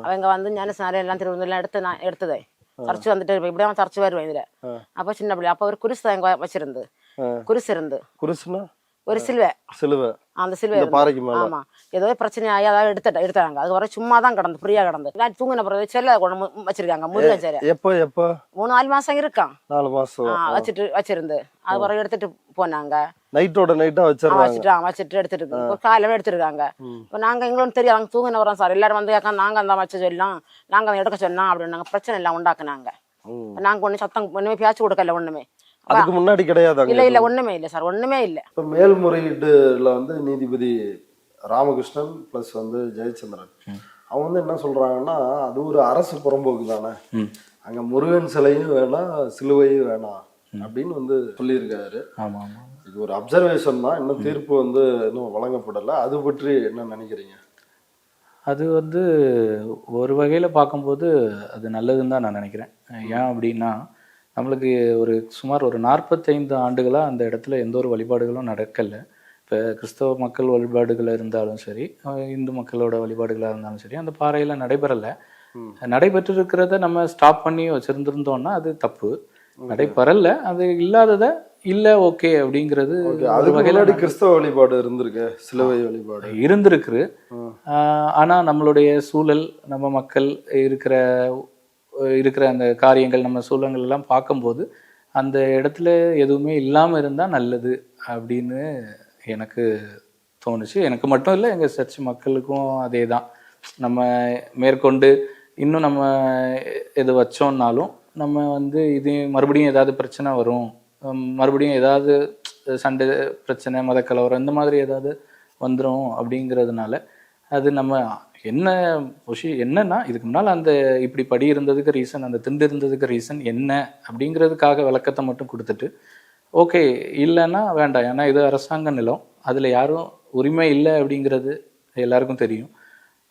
அவங்க வந்து ஞானசாரி எல்லாம் திருவண்ணூர்ல நான் எடுத்ததே சர்ச் வந்துட்டு இப்படிதான் சர்ச் வருவேன் இதுல. அப்ப சின்ன பிள்ளை அப்ப ஒரு குருசு தான் இங்க வச்சிருந்து, குருசு இருந்து. குருசுனா ஒரு சிலுவை, அந்த சிலுவை பாறைக்கு மேல. ஆமா, ஏதோ பிரச்சனை ஆகி அதாவது எடுத்தாங்க. அது வர சும்மா தான் கிடந்து, ஃப்ரீயா கிடந்து. தூங்கின பிறகு செல்ல கொண்டு வச்சிருக்காங்க முருகன் சிலை. எப்ப 3-4 மாசம் இருக்கான். 4 மாசம் வச்சிருந்து அது வர எடுத்துட்டு போனாங்க. நைட்டோட நைட்டா வச்சுட்டு எடுத்துட்டு ஒரு காலையில எடுத்துருக்காங்க. இப்போ நாங்க எங்களுக்கு தெரியும், நாங்க தூங்கின வரோம் சார். எல்லாரும் வந்து நாங்க அந்த வச்ச சொல்லலாம், நாங்க எடுக்க சொன்னோம் அப்படின்னு பிரச்சனை எல்லாம் உண்டாக்குனாங்க. நாங்க ஒண்ணு சத்தம் ஒண்ணுமே பேச்சு கொடுக்கல, ஒண்ணுமே. அதுக்கு முன்னாடி கிடையாது? இல்ல ஒண்ணுமே இல்ல சார், ஒண்ணுமே இல்ல. இப்ப மேல்முறையீடுல வந்து நீதிபதி ராமகிருஷ்ணன் பிளஸ் வந்து ஜெயச்சந்திரன் அவங்க வந்து என்ன சொல்றாங்கன்னா, அது ஒரு அரசு புறம்போக்கு தானே, அங்க முருகன் சிலையும் வேணாம் சிலுவையும் வேணாம் அப்படின்னு வந்து சொல்லியிருக்காரு. இது ஒரு அப்சர்வேஷன் தான், இன்னும் தீர்ப்பு வந்து இன்னும் வழங்கப்படலை. அது பற்றி என்ன நினைக்கிறீங்க? அது வந்து ஒரு வகையில் பார்க்கும்போது அது நல்லதுன்னு தான் நான் நினைக்கிறேன். ஏன் அப்படின்னா, நம்மளுக்கு சுமார் ஒரு 45 ஆண்டுகளாக அந்த இடத்துல எந்த ஒரு வழிபாடுகளும் நடக்கலை. இப்போ கிறிஸ்தவ மக்கள் வழிபாடுகள் இருந்தாலும் சரி, இந்து மக்களோட வழிபாடுகளாக இருந்தாலும் சரி, அந்த பாறையில் நடைபெறலை. நடைபெற்றிருக்கிறத நம்ம ஸ்டாப் பண்ணி வச்சுருந்துருந்தோம்னா அது தப்பு. நடைபெறலை, அது இல்லாததை இல்லை ஓகே அப்படிங்கிறது அது வகையில கிறிஸ்தவ வழிபாடு இருந்திருக்கு, சிலுவை வழிபாடு இருந்திருக்கு. ஆனா நம்மளுடைய சூழல், நம்ம மக்கள் இருக்கிற அந்த காரியங்கள், நம்ம சூழல்கள் எல்லாம் பார்க்கும்போது அந்த இடத்துல எதுவுமே இல்லாம இருந்தா நல்லது அப்படின்னு எனக்கு தோணுச்சு. எனக்கு மட்டும் இல்லை, எங்க சர்ச் மக்களுக்கும் அதே தான். நம்ம மேற்கொண்டு இன்னும் நம்ம எது வச்சோம்னாலும் நம்ம வந்து இது மறுபடியும் ஏதாவது பிரச்சனை வரும், மறுபடியும் ஏதாவது சண்டை பிரச்சனை, மதக்கலவரம் இந்த மாதிரி ஏதாவது வந்துடும் அப்படிங்கிறதுனால அது நம்ம என்னன்னா இதுக்கு முன்னால் அந்த இப்படி படி இருந்ததுக்கு ரீசன், அந்த திண்டு இருந்ததுக்கு ரீசன் என்ன அப்படிங்கிறதுக்காக விளக்கத்தை மட்டும் கொடுத்துட்டு ஓகே இல்லைன்னா வேண்டாம். ஏன்னா இது அரசாங்க நிலம், அதில் யாரும் உரிமை இல்லை அப்படிங்கிறது எல்லாருக்கும் தெரியும்.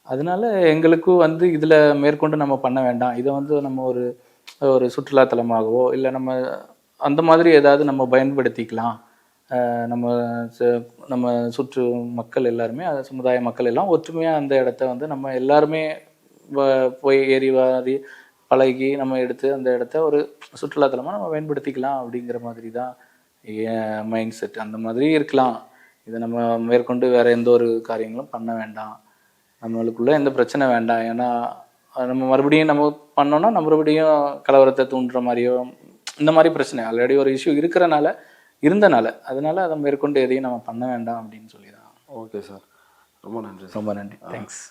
அதனால எங்களுக்கும் வந்து இதில் மேற்கொண்டு நம்ம பண்ண வேண்டாம். இதை வந்து நம்ம ஒரு சுற்றுலாத்தலமாகவோ இல்லை நம்ம அந்த மாதிரி ஏதாவது நம்ம பயன்படுத்திக்கலாம். நம்ம சுற்று மக்கள் எல்லாருமே, சமுதாய மக்கள் எல்லாம் ஒற்றுமையாக அந்த இடத்த வந்து நம்ம எல்லாருமே போய் ஏறி வாரி பழகி நம்ம எடுத்து அந்த இடத்த ஒரு சுற்றுலாத்தலமாக நம்ம பயன்படுத்திக்கலாம் அப்படிங்கிற மாதிரி தான் என் மைண்ட் செட். அந்த மாதிரி இருக்கலாம். இதை நம்ம மேற்கொண்டு வேற எந்த ஒரு காரியங்களும் பண்ண வேண்டாம், நம்மளுக்குள்ள எந்த பிரச்சனை வேண்டாம். ஏன்னா நம்ம மறுபடியும் நம்ம பண்ணோம்னா நம்ம மறுபடியும் கலவரத்தை தூண்டுற மாதிரியோ இந்த மாதிரி பிரச்சனை ஆல்ரெடி ஒரு இஷ்யூ இருந்தனால அதனால அதை மேற்கொண்டு எதையும் நம்ம பண்ண வேண்டாம் அப்படின்னு சொல்லி தான். ஓகே சார், ரொம்ப நன்றி. ரொம்ப நன்றி, தேங்க்ஸ்.